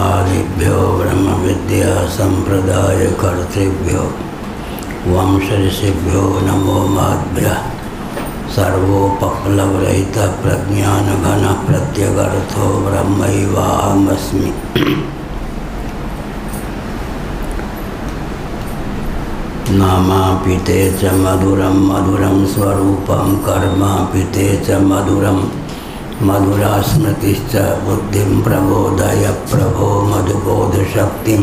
ब्रह्मादिभ्यो ब्रह्म विद्या संप्रदाय कर्तृभ्यो वंश ऋषिभ्यो नमो महद्भ्यः। सर्वोपप्लवरहित प्रज्ञान घन प्रत्यगर्थो ब्रह्मैवाहमस्मि। नामापिते च मधुरं मधुरं स्वरूपं कर्मापिते च मधुरं मधुरा स्मृतिश्च बुद्धिं प्रबोधय प्रभो मधुबोधशक्तिं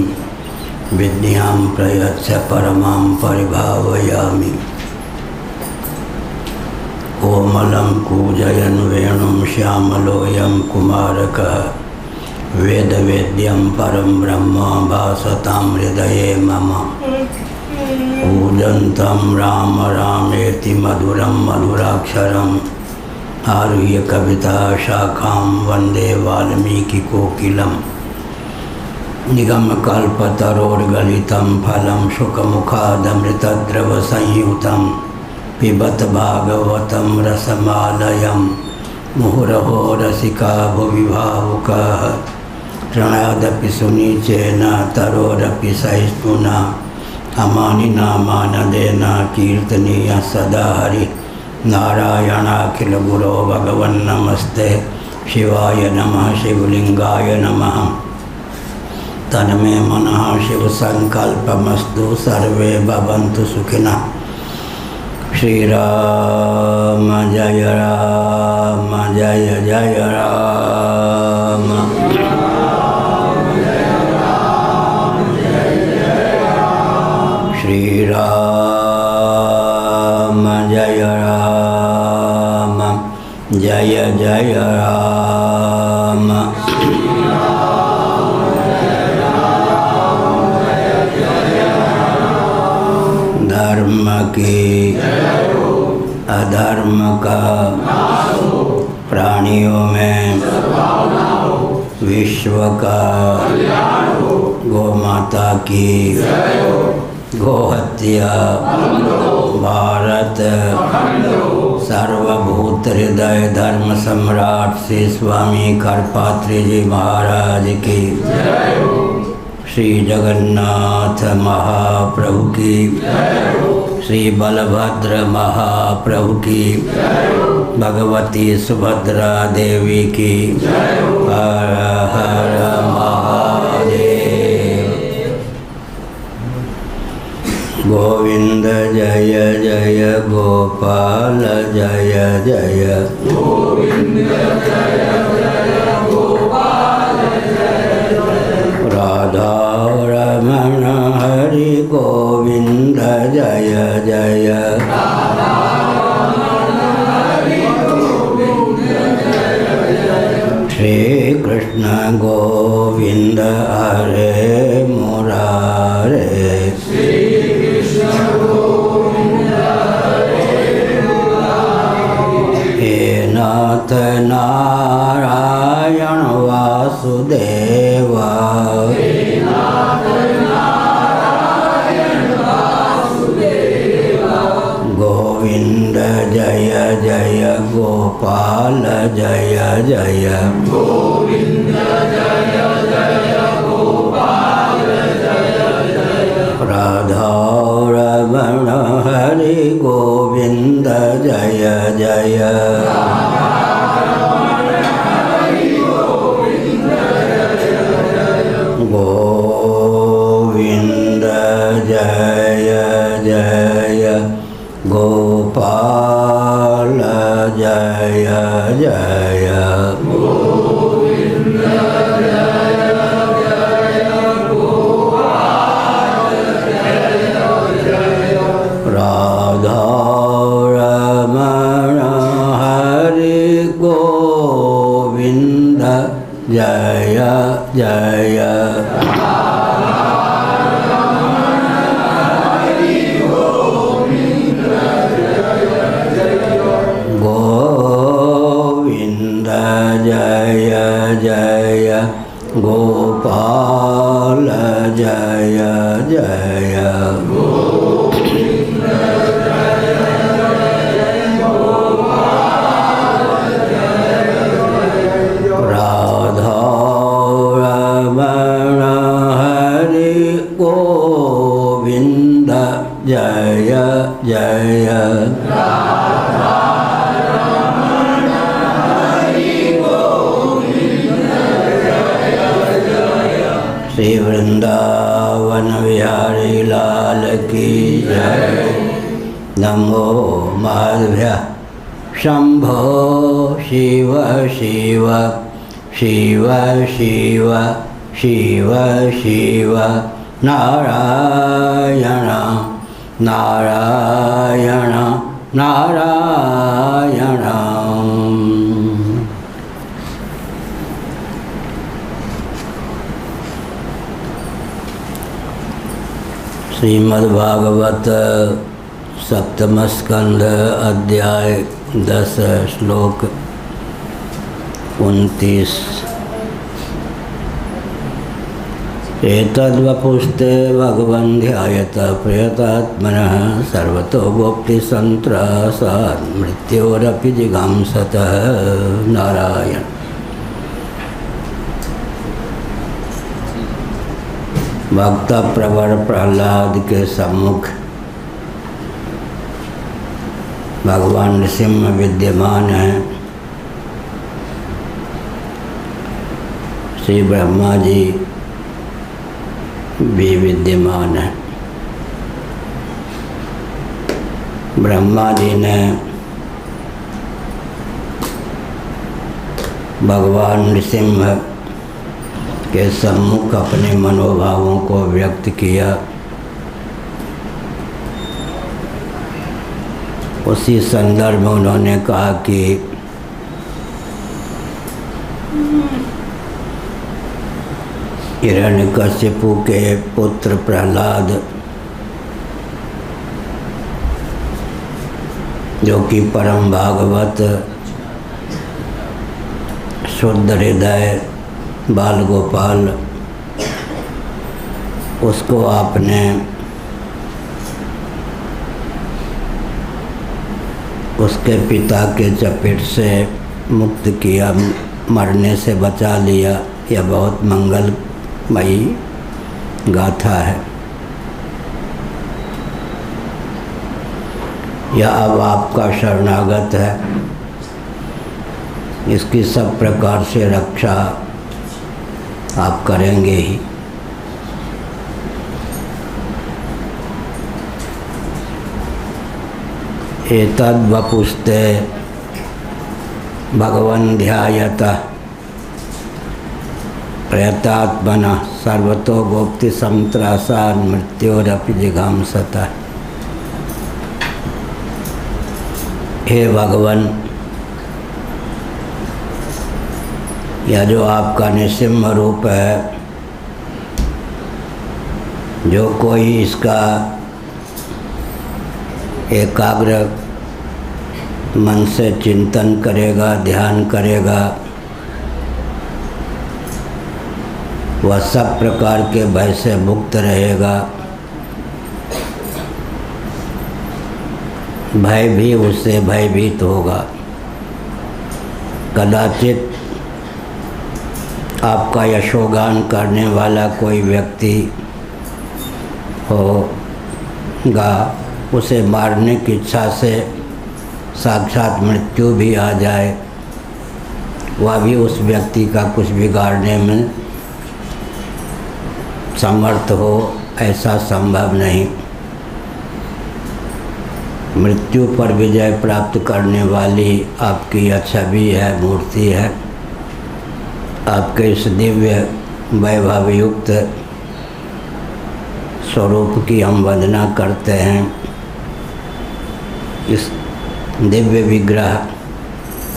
विद्यां प्रयच्छ परमां परिभावयामि। कोमलं कूजयन् वेणुं श्यामलोऽयं कुमारकः वेदवेद्यं परं ब्रह्म भासतां हृदये मम। कूजन्तं राम रामेति मधुरं मधुराक्षरम् आरुह्य कविता शाखां वन्दे वाल्मीकिकोकिलं। निगमकल्पतरोर्गलितं फलं शुकमुखादमृतद्रवसंयुतं पिबत भागवतं रसमालयं मुहुरहो रसिका भुवि भावुकाः। तृणादपि सुनीचेन तरोरपि सहिष्णुना अमानिना मानदेन कीर्तनीय सदा हरि नारायणाखिल गुरो भगवन् नमस्ते शिवाय नमः शिवलिंगाय नमः। तन्मे मनः शिव संकल्पमस्तु सर्वे भवन्तु सुखिनः। श्रीराम जय राम जय जय राम। श्रीराम जय राम जय जय राम। धर्म की अधर्म का प्राणियों में विश्व का गौ माता की गोहत्या भारत सर्वभूत हृदय धर्म सम्राट श्री स्वामी करपात्री जी महाराज की, श्री जगन्नाथ महाप्रभु की, श्री बलभद्र महाप्रभु की, भगवती सुभद्रा देवी की। हर हर महादेव। गोविंद जय जय गोपाल जय जय गोविंद जय जय गोपाल जय जय। राधा रमण हरि गोविंद जय जय राधा रमण हरि गोविंद जय जय। श्री कृष्ण गोविंद हरे मुरारे नाथ नारायण वासुदेव। गोविंद जय जय गोपाल जय जय गोविंद जय जय गोपाल जय जय। राधा रमण हरि गोविंद जय जय गोविंद जय जय गोपाल जय जय गोविंद जय जय गोपाल जय जय। राधा रमण हरि गोविंद जय जय गोविंद जय जय गोपाल जय जय गोविंद जय जय गोपाल जय जय। राधा रमण गोविंद जय जय श्री वृंदावन बिहारी लाल की जय। नमो माधव्य शंभो शिव शिव शिव शिव शिव शिव नारायण नारायण नारायण। श्रीमद्भागवत सप्तम स्कंध अध्याय 10 श्लोक 29। एतद्वपुस्ते भगवन् ध्यायत प्रयतात्मनः सर्वतो गोप्तिसन्त्रासात् मृत्योरपि जिगांसतः। नारायण। भक्त प्रवर प्रहलाद के सम्मुख भगवान नृसिंह विद्यमान हैं। श्री ब्रह्मा जी भी विद्यमान हैं। ब्रह्मा जी ने भगवान नृसिंह के सम्मुख अपने मनोभावों को व्यक्त किया। उसी संदर्भ में उन्होंने कहा कि हिरण्यकशिपु के पुत्र प्रहलाद, जो कि परम भागवत शुद्ध हृदय बाल गोपाल, उसको आपने उसके पिता के चपेट से मुक्त किया, मरने से बचा लिया। यह बहुत मंगलमयी गाथा है। यह अब आपका शरणागत है, इसकी सब प्रकार से रक्षा आप करेंगे ही। एतद्वपुस्ते भगवन् ध्यायतः प्रयतात्मनः सर्वतो गोप्तिसन्त्रासात् मृत्योरपि जिगांसतः। हे भगवान, यह जो आपका निसिंह रूप है, जो कोई इसका एकाग्र मन से चिंतन करेगा, ध्यान करेगा, वह सब प्रकार के भय से मुक्त रहेगा। भय भी उससे भयभीत होगा। कदाचित आपका यशोगान करने वाला कोई व्यक्ति होगा, उसे मारने की इच्छा से साक्षात मृत्यु भी आ जाए, वह भी उस व्यक्ति का कुछ बिगाड़ने में समर्थ हो, ऐसा संभव नहीं। मृत्यु पर विजय प्राप्त करने वाली आपकी यह छवि है, मूर्ति है। आपके इस दिव्य वैभव युक्त स्वरूप की हम वंदना करते हैं। इस दिव्य विग्रह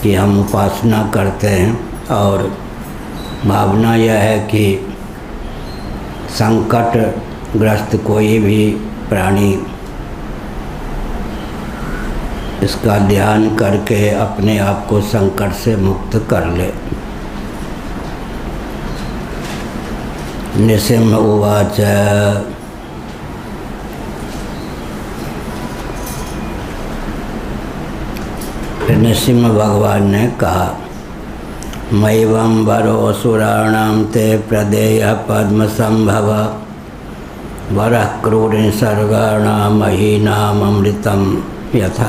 की हम उपासना करते हैं और भावना यह है कि संकटग्रस्त कोई भी प्राणी इसका ध्यान करके अपने आप को संकट से मुक्त कर ले। नृसिंह उवाच नृसिंह भगवान ने कहा, मैवं वरो असुराणां ते प्रदेय पद्म संभव वरः क्रूर निसर्गाणाम महीनाम अमृतम यथा।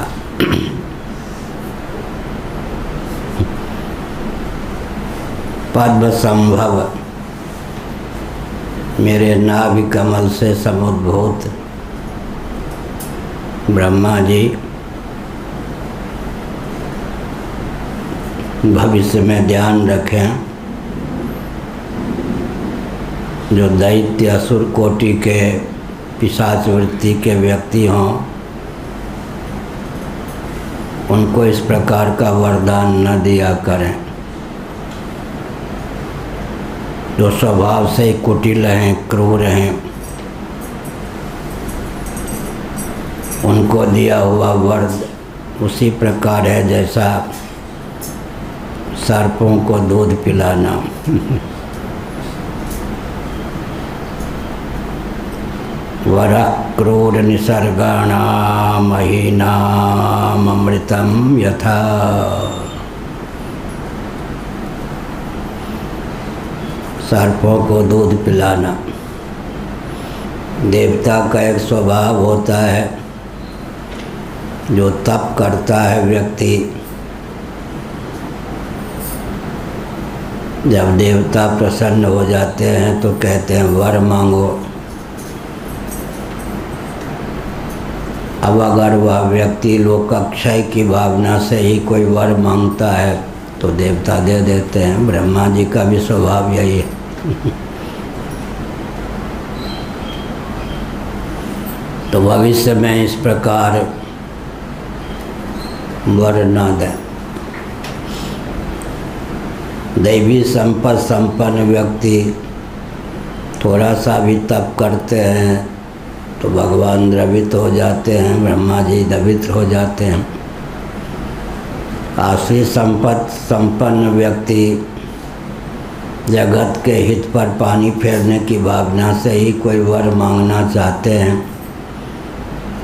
पद्म संभव मेरे नाभि कमल से समुद्भूत ब्रह्मा जी भविष्य में ध्यान रखें, जो दैत्य असुर कोटि के पिशाच वृत्ति के व्यक्ति हों उनको इस प्रकार का वरदान न दिया करें। जो स्वभाव से कुटिल हैं, क्रूर हैं, उनको दिया हुआ वर उसी प्रकार है जैसा सर्पों को दूध पिलाना। वरः क्रूर निसर्गाणाम महीनाम अमृतम यथा। सर्पों को दूध पिलाना। देवता का एक स्वभाव होता है, जो तप करता है व्यक्ति, जब देवता प्रसन्न हो जाते हैं तो कहते हैं वर मांगो। अब अगर वह व्यक्ति लोकाक्षय की भावना से ही कोई वर मांगता है तो देवता दे देते हैं। ब्रह्मा जी का भी स्वभाव यही है। तो भविष्य में इस प्रकार वर न दें। दैवी संपत्ति संपन्न व्यक्ति थोड़ा सा भी तप करते हैं तो भगवान द्रवित हो जाते हैं, ब्रह्मा जी द्रवित हो जाते हैं। आश्री संपत्ति संपन्न व्यक्ति जगत के हित पर पानी फेरने की भावना से ही कोई वर मांगना चाहते हैं।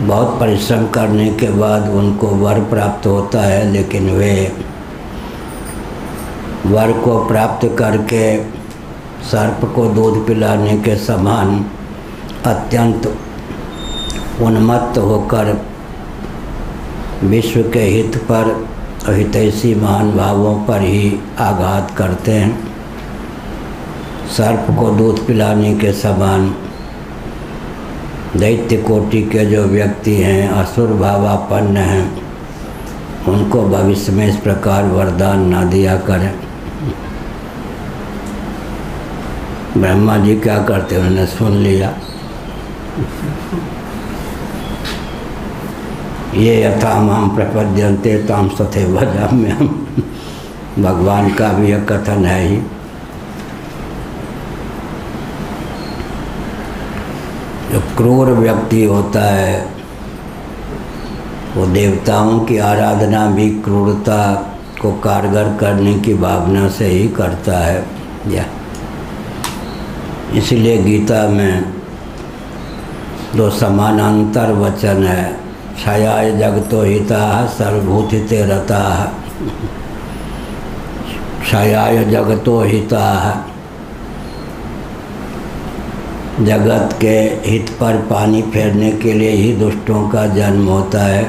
बहुत परिश्रम करने के बाद उनको वर प्राप्त होता है, लेकिन वे वर को प्राप्त करके सर्प को दूध पिलाने के समान अत्यंत उन्मत्त होकर विश्व के हित पर हितैषी महान भावों पर ही आघात करते हैं। सर्प को दूध पिलाने के समान दैत्य कोटि के जो व्यक्ति हैं, असुर भावापन्न हैं, उनको भविष्य में इस प्रकार वरदान न दिया करें। ब्रह्मा जी क्या करते, उन्होंने सुन लिया। ये यथा माम प्रपद्यन्ते ताम तथैव भजाम्यहम्। भगवान का भी यह कथन है ही। जो क्रूर व्यक्ति होता है वो देवताओं की आराधना भी क्रूरता को कारगर करने की भावना से ही करता है। इसलिए गीता में दो समानांतर वचन है, छायाय जगतो हिताः सर्वभूतिते रताः। छायाय जगतो हिताः, जगत के हित पर पानी फेरने के लिए ही दुष्टों का जन्म होता है।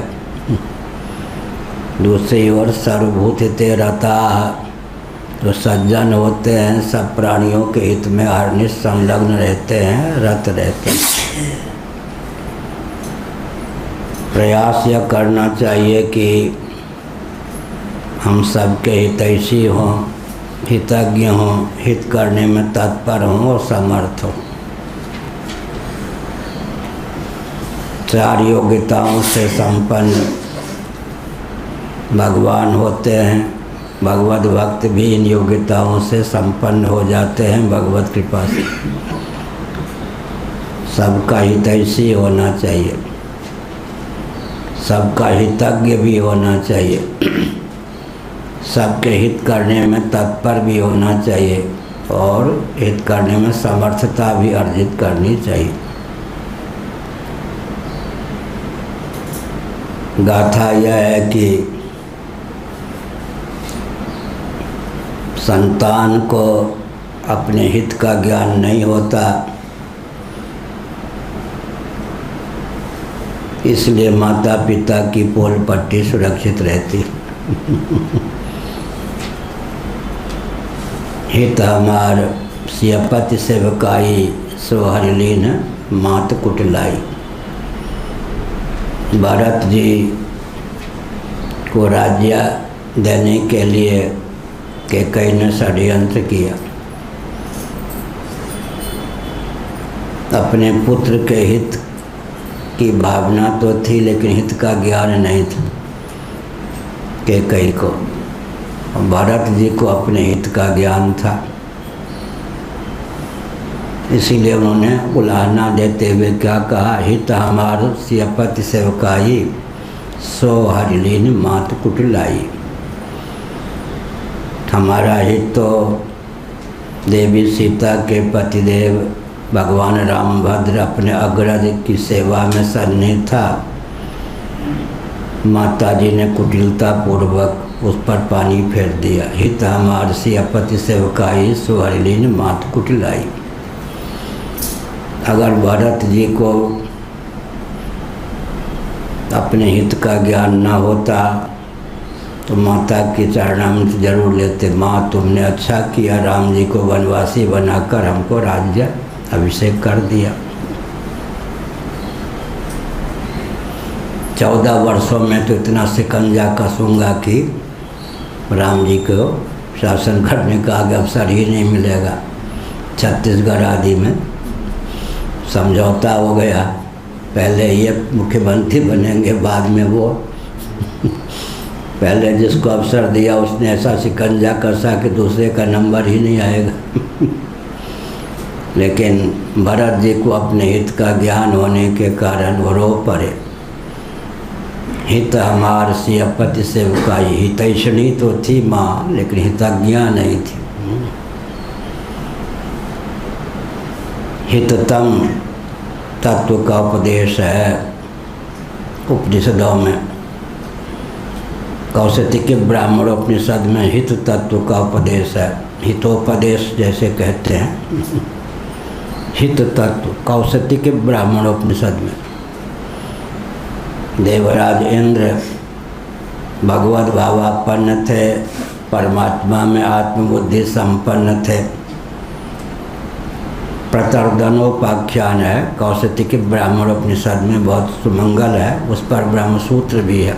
दूसरी ओर सर्वभूतिते रताः, जो सज्जन होते हैं सब प्राणियों के हित में हरनिश संलग्न रहते हैं, रत रहते हैं। प्रयास यह करना चाहिए कि हम सबके हितैषी हों, हितज्ञ हों, हित करने में तत्पर हों और समर्थ हों। चार योग्यताओं से संपन्न भगवान होते हैं। भगवत भक्त भी इन योग्यताओं से संपन्न हो जाते हैं भगवत कृपा से। सबका हितैषी होना चाहिए, सबका हितज्ञ भी होना चाहिए, सबके हित करने में तत्पर भी होना चाहिए और हित करने में समर्थता भी अर्जित करनी चाहिए। गाथा यह है कि संतान को अपने हित का ज्ञान नहीं होता, इसलिए माता पिता की पोल पट्टी सुरक्षित रहती। हित हमार सियपति सेवकाई सो हरिलीन मात कुटलाई। भरत जी को राज्य देने के लिए कैकेयी ने षड्यंत्र किया। अपने पुत्र के हित की भावना तो थी, लेकिन हित का ज्ञान नहीं था कैकेयी को। और भरत जी को अपने हित का ज्ञान था, इसीलिए उन्होंने उलाहना देते हुए क्या कहा, हित हमार सियपति सेवकाई सो हरिलीन मात कुटलाई। हमारा हित तो देवी सीता के पतिदेव भगवान रामभद्र अपने अग्रज की सेवा में सन्निहित था। माता जी ने कुटिलता पूर्वक उस पर पानी फेर दिया। हित हमार सियपति सेवकाई सो हरिलीन मात कुटलाई। अगर भरत जी को अपने हित का ज्ञान न होता तो माता की चरणामृत जरूर लेते। माँ तुमने अच्छा किया, राम जी को वनवासी बनाकर हमको राज्य अभिषेक कर दिया। 14 वर्षों में तो इतना शिकंजा कसूंगा कि राम जी को शासन करने का आगे अवसर ही नहीं मिलेगा। छत्तीसगढ़ आदि में समझौता हो गया, पहले ये मुख्यमंत्री बनेंगे, बाद में वो। पहले जिसको अवसर दिया उसने ऐसा शिकंजा कसा कि दूसरे का नंबर ही नहीं आएगा। लेकिन भरत जी को अपने हित का ज्ञान होने के कारण वो रो पड़े। हित हमार सियपति सेवकाई। हितैषणी तो थी माँ, लेकिन हितज्ञा नहीं थी। हिततम तत्व का उपदेश है उपनिषदों में। कौशिकी ब्राह्मणोपनिषद में हित तत्व का उपदेश है। हितोपदेश जैसे कहते हैं, हित तत्व कौशिकी ब्राह्मणोपनिषद में। देवराज इंद्र भगवत भावापन्न थे, परमात्मा में आत्मबुद्धि संपन्न थे। प्रतर्दनोपाख्यान है कौशिकी ब्राह्मणोपनिषद में, बहुत सुमंगल है, उस पर ब्रह्मसूत्र भी है।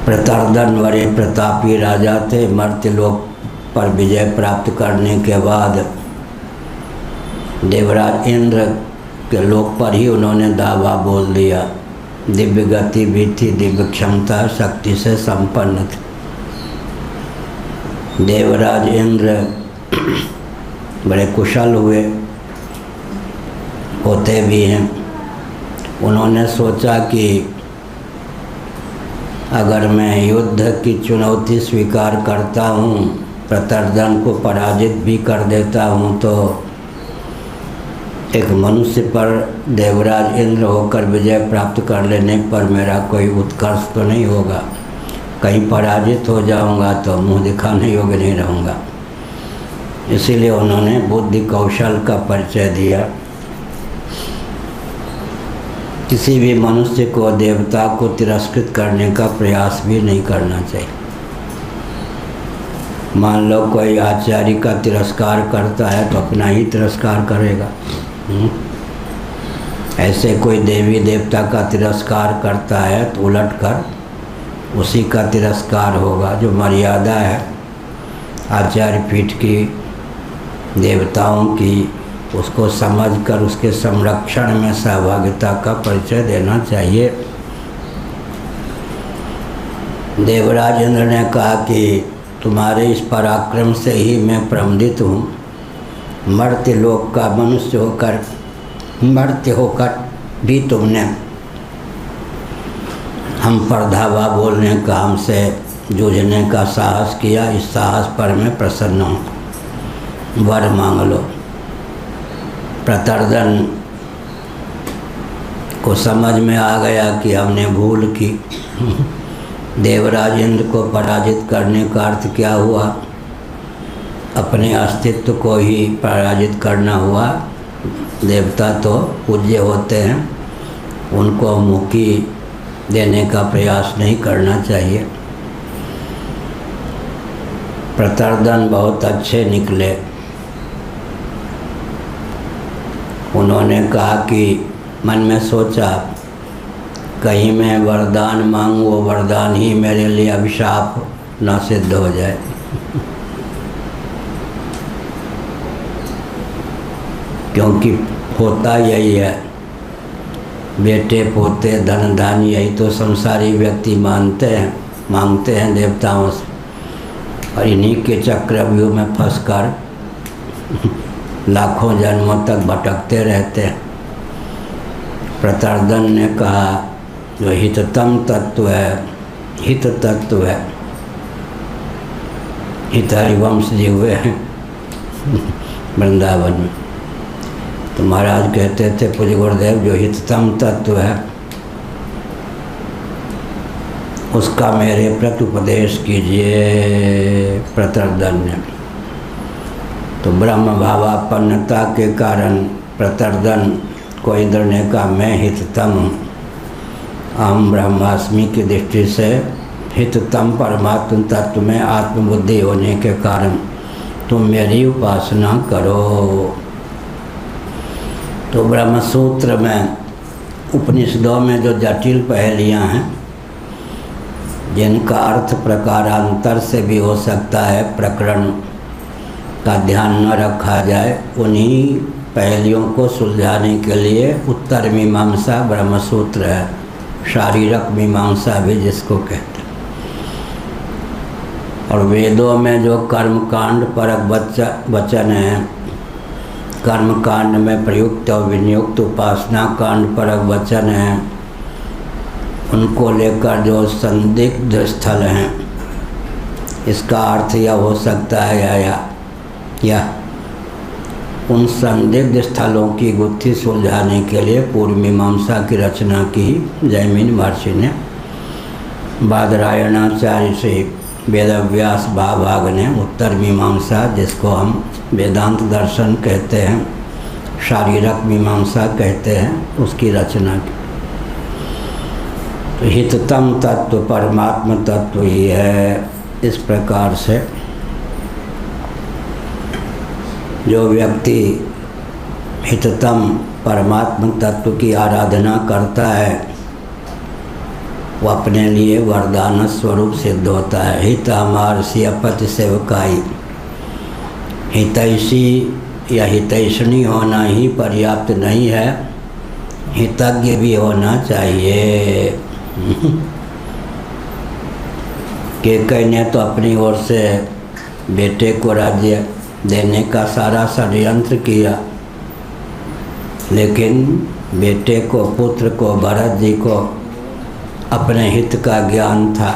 प्रतर्दन बड़े प्रतापी राजा थे। मर्त्यलोक पर विजय प्राप्त करने के बाद देवराज इंद्र के लोक पर ही उन्होंने दावा बोल दिया। दिव्य गति भी थी, दिव्य क्षमता, शक्ति से संपन्न थे। देवराज इंद्र बड़े कुशल हुए, होते भी हैं। उन्होंने सोचा कि अगर मैं युद्ध की चुनौती स्वीकार करता हूँ, प्रतर्दन को पराजित भी कर देता हूँ, तो एक मनुष्य पर देवराज इंद्र होकर विजय प्राप्त कर लेने पर मेरा कोई उत्कर्ष तो नहीं होगा। कहीं पराजित हो जाऊंगा तो मुंह दिखाने योग्य नहीं रहूँगा। इसीलिए उन्होंने बुद्धि कौशल का परिचय दिया। किसी भी मनुष्य को देवता को तिरस्कृत करने का प्रयास भी नहीं करना चाहिए। मान लो कोई आचार्य का तिरस्कार करता है तो अपना ही तिरस्कार करेगा। ऐसे कोई देवी देवता का तिरस्कार करता है तो उलट कर उसी का तिरस्कार होगा। जो मर्यादा है आचार्य पीठ की, देवताओं की, उसको समझकर उसके संरक्षण में सहभागिता का परिचय देना चाहिए। देवराज इंद्र ने कहा कि तुम्हारे इस पराक्रम से ही मैं प्रमदित हूँ। मर्त्य लोक का मनुष्य होकर, मर्त्य होकर भी तुमने हम पर धावा बोलने का, हमसे जूझने का साहस किया। इस साहस पर मैं प्रसन्न हूँ। वर मांग लो। प्रतर्दन को समझ में आ गया कि हमने भूल की। देवराज इंद्र को पराजित करने का अर्थ क्या हुआ? अपने अस्तित्व को ही पराजित करना हुआ। देवता तो पूज्य होते हैं, उनको मुक्ति देने का प्रयास नहीं करना चाहिए। प्रतर्दन बहुत अच्छे निकले। उन्होंने कहा कि मन में सोचा कहीं मैं वरदान मांगूं, वो वरदान ही मेरे लिए अभिशाप न सिद्ध हो जाए। क्योंकि होता यही है, बेटे पोते धन धान यही तो संसारी व्यक्ति मांगते हैं देवताओं से, और इन्हीं के चक्रव्यूह में फंसकर लाखों जन्मों तक भटकते रहते हैं। प्रतर्दन ने कहा जो हिततम तत्व है, हित तत्व है, हित हरिवंश जी हुए हैं वृंदावन में। तो महाराज कहते थे पूज्य गुरुदेव जो हिततम तत्व है उसका मेरे प्रति उपदेश कीजिए। प्रतर्दन ने तो ब्रह्म भावापन्नता के कारण प्रतर्दन को इंद्र ने कहा मैं हिततम हूँ। अहम ब्रह्मास्मि की दृष्टि से हिततम परमात्म तत्व में आत्मबुद्धि होने के कारण तुम मेरी उपासना करो। तो ब्रह्मसूत्र में उपनिषदों में जो जटिल पहेलियाँ हैं जिनका अर्थ प्रकारांतर से भी हो सकता है, प्रकरण का ध्यान न रखा जाए, उन्हीं पहेलियों को सुलझाने के लिए उत्तर मीमांसा ब्रह्मसूत्र है, शारीरक मीमांसा भी जिसको कहते हैं। और वेदों में जो कर्मकांड परक वचन है, कर्मकांड में प्रयुक्त और विनियुक्त उपासना कांड परक वचन है, उनको लेकर जो संदिग्ध स्थल हैं, इसका अर्थ यह हो सकता है या उन संदिग्ध स्थलों की गुत्थी सुलझाने के लिए पूर्व मीमांसा की रचना की जैमिनी महर्षि ने। बादरायणाचार्य से वेदव्यास भाग ने उत्तर मीमांसा, जिसको हम वेदांत दर्शन कहते हैं, शारीरक मीमांसा कहते हैं, उसकी रचना की। तो हिततम तत्व परमात्म तत्व ही है। इस प्रकार से जो व्यक्ति हिततम परमात्म तत्व की आराधना करता है वो अपने लिए वरदान स्वरूप सिद्ध होता है। हित हमार सियपति सेवकाई, हितैषी या हितैषणी होना ही पर्याप्त नहीं है, हितज्ञ भी होना चाहिए। केकई ने तो अपनी ओर से बेटे को राज्य देने का सारा षड्यंत्र किया, लेकिन बेटे को, पुत्र को, भरत जी को अपने हित का ज्ञान था।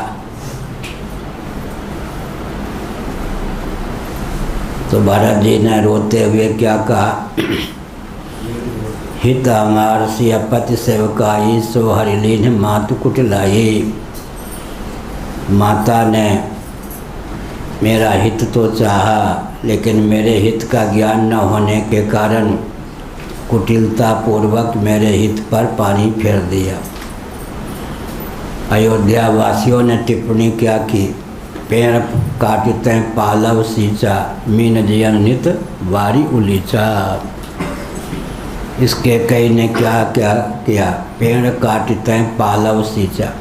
तो भरत जी ने रोते हुए क्या कहा, हित हमार सियपति सेवकाई सो हरिलीन मातु कुटिलाई। माता ने मेरा हित तो चाहा, लेकिन मेरे हित का ज्ञान न होने के कारण कुटिलता पूर्वक मेरे हित पर पानी फेर दिया। अयोध्या वासियों ने टिप्पणी क्या की, पेड़ काटते पालव सींचा, मीन जियन नित वारी उलीचा। इसके कई ने क्या किया, पेड़ काटते पालव सींचा।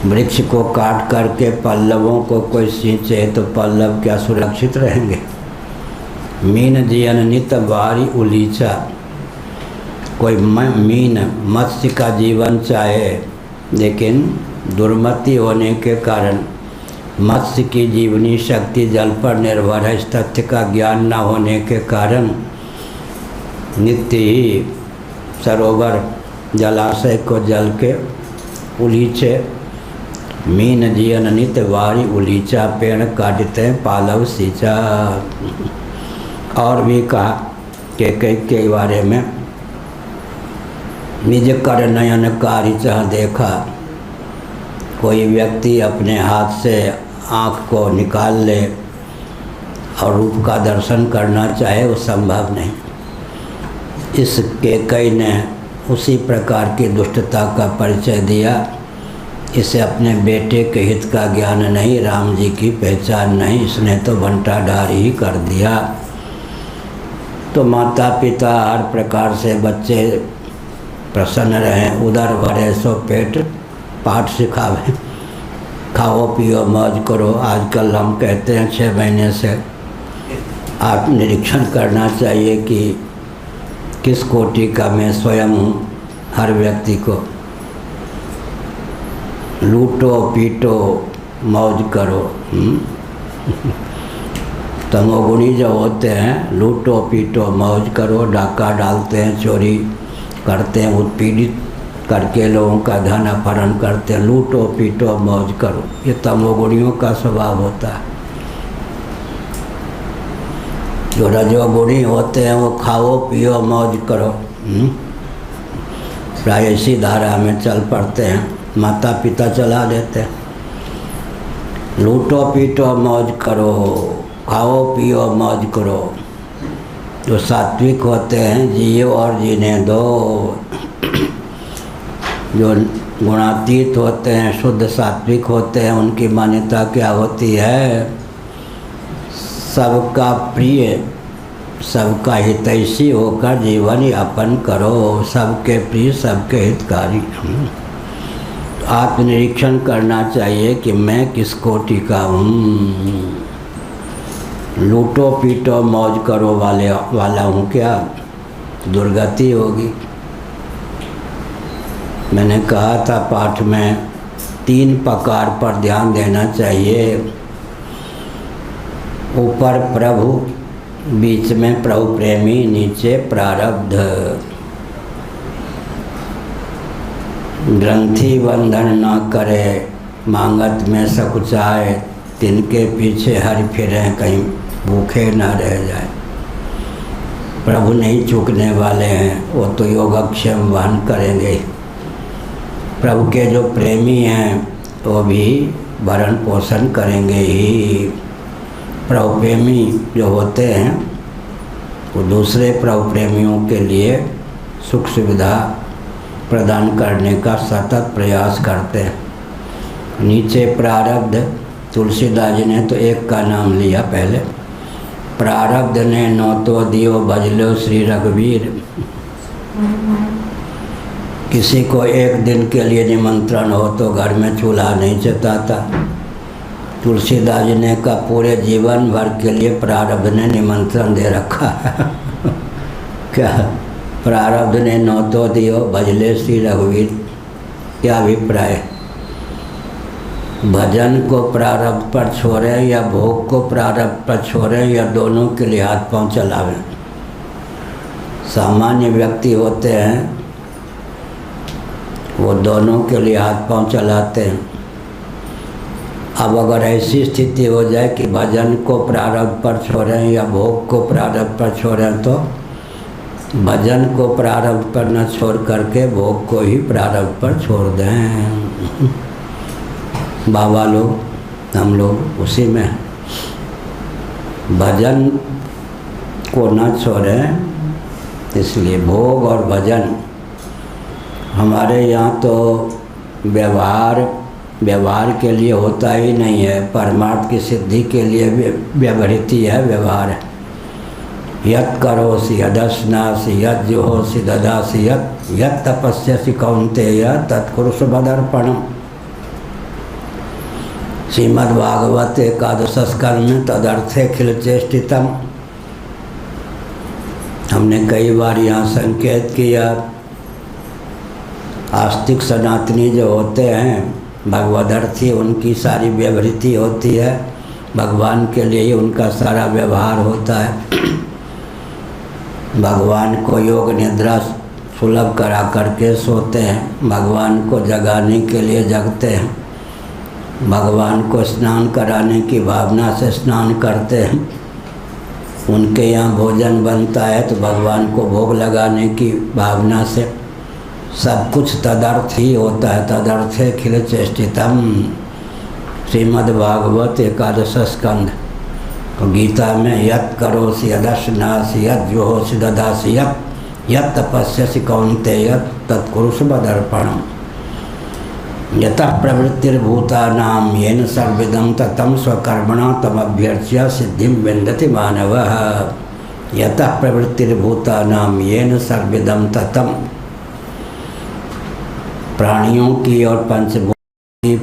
वृक्ष को काट करके पल्लवों को कोई सींचे तो पल्लव क्या सुरक्षित रहेंगे। मीन जियन नित वारी उलीचा, कोई मीन मत्स्य का जीवन चाहे, लेकिन दुर्मति होने के कारण मत्स्य की जीवनी शक्ति जल पर निर्भर है। इस तथ्य का ज्ञान न होने के कारण नित्य ही सरोवर जलाशय को जल के उलीचे। मीन जियन नित वारी उलीचा, पेड़ काटते पालव सींचा। और भी कहा के बारे में, निज कर नयन कारी चाह देखा। कोई व्यक्ति अपने हाथ से आँख को निकाल ले और रूप का दर्शन करना चाहे वो संभव नहीं। इसके कई ने उसी प्रकार की दुष्टता का परिचय दिया। इसे अपने बेटे के हित का ज्ञान नहीं, राम जी की पहचान नहीं, इसने तो बंटाढार ही कर दिया। तो माता पिता हर प्रकार से बच्चे प्रसन्न रहें, उदर भरे सो पेट पाठ सिखावे, खाओ पियो मौज करो। आजकल हम कहते हैं 6 महीने से आप निरीक्षण करना चाहिए कि किस कोटि का मैं स्वयं हूँ। हर व्यक्ति को लूटो पीटो मौज करो। तमोगुणी जो होते हैं लूटो पीटो मौज करो, डाका डालते हैं, चोरी करते हैं, उत्पीड़ित करके लोगों का धन अपहरण करते हैं। लूटो पीटो मौज करो, ये तमोगुणियों का स्वभाव होता है। जो रजोगुणी होते हैं वो खाओ पियो मौज करो, प्राय इसी धारा में चल पड़ते हैं, माता पिता चला देते हैं। लूटो पीटो मौज करो, खाओ पियो मौज करो। जो सात्विक होते हैं जियो और जीने दो। जो गुणातीत होते हैं शुद्ध सात्विक होते हैं, उनकी मान्यता क्या होती है? सबका प्रिय सबका हितैषी होकर जीवन यापन करो, सबके प्रिय सबके हितकारी। आत्मनिरीक्षण करना चाहिए कि मैं किस कोटि का हूँ। लूटो पीटो मौज करो वाला हूँ क्या? दुर्गति होगी। मैंने कहा था पाठ में 3 प्रकार पर ध्यान देना चाहिए। ऊपर प्रभु, बीच में प्रभु प्रेमी, नीचे प्रारब्ध। ग्रंथि बंधन न करे, मांगत में सकुचाए, तिनके पीछे हरि फिरे, कहीं भूखे न रह जाए। प्रभु नहीं चूकने वाले हैं, वो तो योगक्षेम वहन करेंगे। प्रभु के जो प्रेमी हैं वो भी भरण पोषण करेंगे ही। प्रभु प्रेमी जो होते हैं वो दूसरे प्रभु प्रेमियों के लिए सुख सुविधा प्रदान करने का सतत प्रयास करते हैं। नीचे प्रारब्ध, तुलसीदास जी ने तो एक का नाम लिया पहले। प्रारब्ध ने नौ तो दियो भजलो श्री रघुवीर। किसी को एक दिन के लिए निमंत्रण हो तो घर में चूल्हा नहीं जताता। तुलसीदास जी ने का पूरे जीवन भर के लिए प्रारब्ध ने निमंत्रण दे रखा है। क्या प्रारब्ध ने नौ तो दियो भजले श्री रघुवीर, क्या अभिप्राय? भजन को प्रारब्ध पर छोड़े या भोग को प्रारब्ध पर छोड़े या दोनों के लिए हाथ पांव चलावें। सामान्य व्यक्ति होते हैं वो दोनों के लिए हाथ पांव चलाते हैं। अब अगर ऐसी स्थिति हो जाए कि भजन को प्रारब्ध पर छोड़ें या भोग को प्रारब्ध पर छोड़ें, तो भजन को प्रारब्ध पर न छोड़ करके भोग को ही प्रारब्ध पर छोड़ दें। बाबा लोग हम लोग उसी में हैं। भजन को न छोड़ें, इसलिए भोग और भजन हमारे यहाँ तो व्यवहार के लिए होता ही नहीं है। परमार्थ की सिद्धि के लिए व्यवहृति है, व्यवहार है। यत् करोसि यदश्नासि यत् जुहोसि ददासि यत् तपस्यसि कौन्तेय तत्कुरुष मदर्पणम्। श्रीमद्भागवत एकादश स्कंध में तदर्थे खिल चेष्टितम। हमने कई बार यहाँ संकेत किया। आस्तिक सनातनी जो होते हैं भगवदर्थी, उनकी सारी व्यवहृति होती है, भगवान के लिए ही उनका सारा व्यवहार होता है। भगवान को योग निद्रा सुलभ करा करके सोते हैं, भगवान को जगाने के लिए जगते हैं, भगवान को स्नान कराने की भावना से स्नान करते हैं। उनके यहाँ भोजन बनता है तो भगवान को भोग लगाने की भावना से। सब कुछ तदर्थ ही होता है। तदर्थे खिल चेष्टितम। श्रीमद्भागवत एकादश स्कंध। तो गीता में यत् करोसि यदश्नासि यत् जुहोसि ददासि यत् तपस्यसि कौन्तेय तत्कुरुषु मदर्पणम्। यतः प्रवृत्तिर्भूतानां येन सर्वविदं ततं स्वकर्मणा तमभ्यर्च्य सिद्धिं विन्दति मानवः। यतः प्रवृत्तिर्भूतानां येन सर्वविदं ततं, प्राणियों की और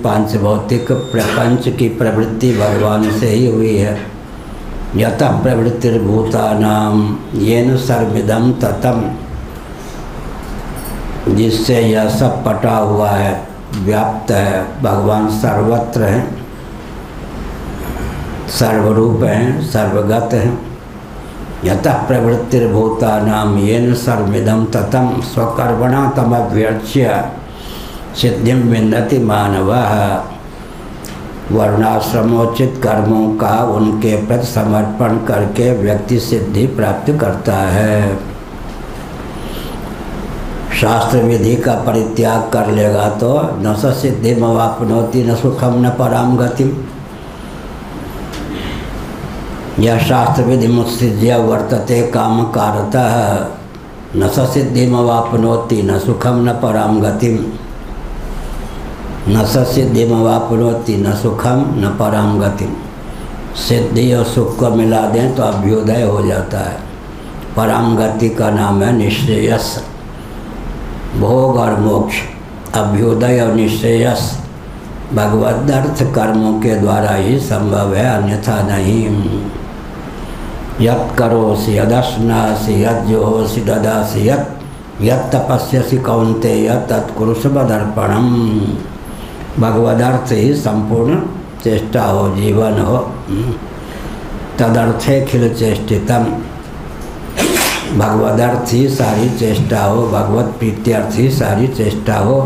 पांचभौतिक प्रपंच की प्रवृत्ति भगवान से ही हुई है। यतः प्रवृत्तिर्भूतानां येन सर्वविदं ततं, जिससे यह सब पटा हुआ है, व्याप्त है। भगवान सर्वत्र हैं, सर्वरूप हैं, सर्वगत हैं। यतः प्रवृत्तिर्भूतानां येन सर्वमिदं ततं स्वकर्मणा तमभ्यर्च्य सिद्धिं विन्दति मानवः। वर्णाश्रमोचित कर्मों का उनके प्रति समर्पण करके व्यक्ति सिद्धि प्राप्त करता है। शास्त्र विधि का परित्याग कर लेगा तो न स सिद्धिमवाप्नोति न सुखम न पराम गतिम। यह शास्त्र विधि मुत्सृज्य वर्तते काम कारतः न स सिद्धिमवाप्नोति न सुखम न पराम गतिम। न स सिद्धिमवाप्नोति न सुखम न पराम गतिम। सिद्धि और सुख को मिला दें तो अभ्युदय हो जाता है। पराम गति का नाम है निश्रेयस, भोग और मोक्ष। अभ्युदय और निश्रेयस भगवदर्थ कर्मों के द्वारा ही संभव है, अन्यथा नहीं। यत् करोसि यदश्नासि यत् जुहोसि ददासि यत् तपस्यसि कौन्तेय तत्कुरुषु मदर्पणम्। भगवदर्थ ही संपूर्ण चेष्टा हो, जीवन हो। तदर्थे खिल चेष्टितम, भगवदर्थ ही सारी चेष्टा हो, भगवत प्रीत्यर्थ ही सारी चेष्टा हो,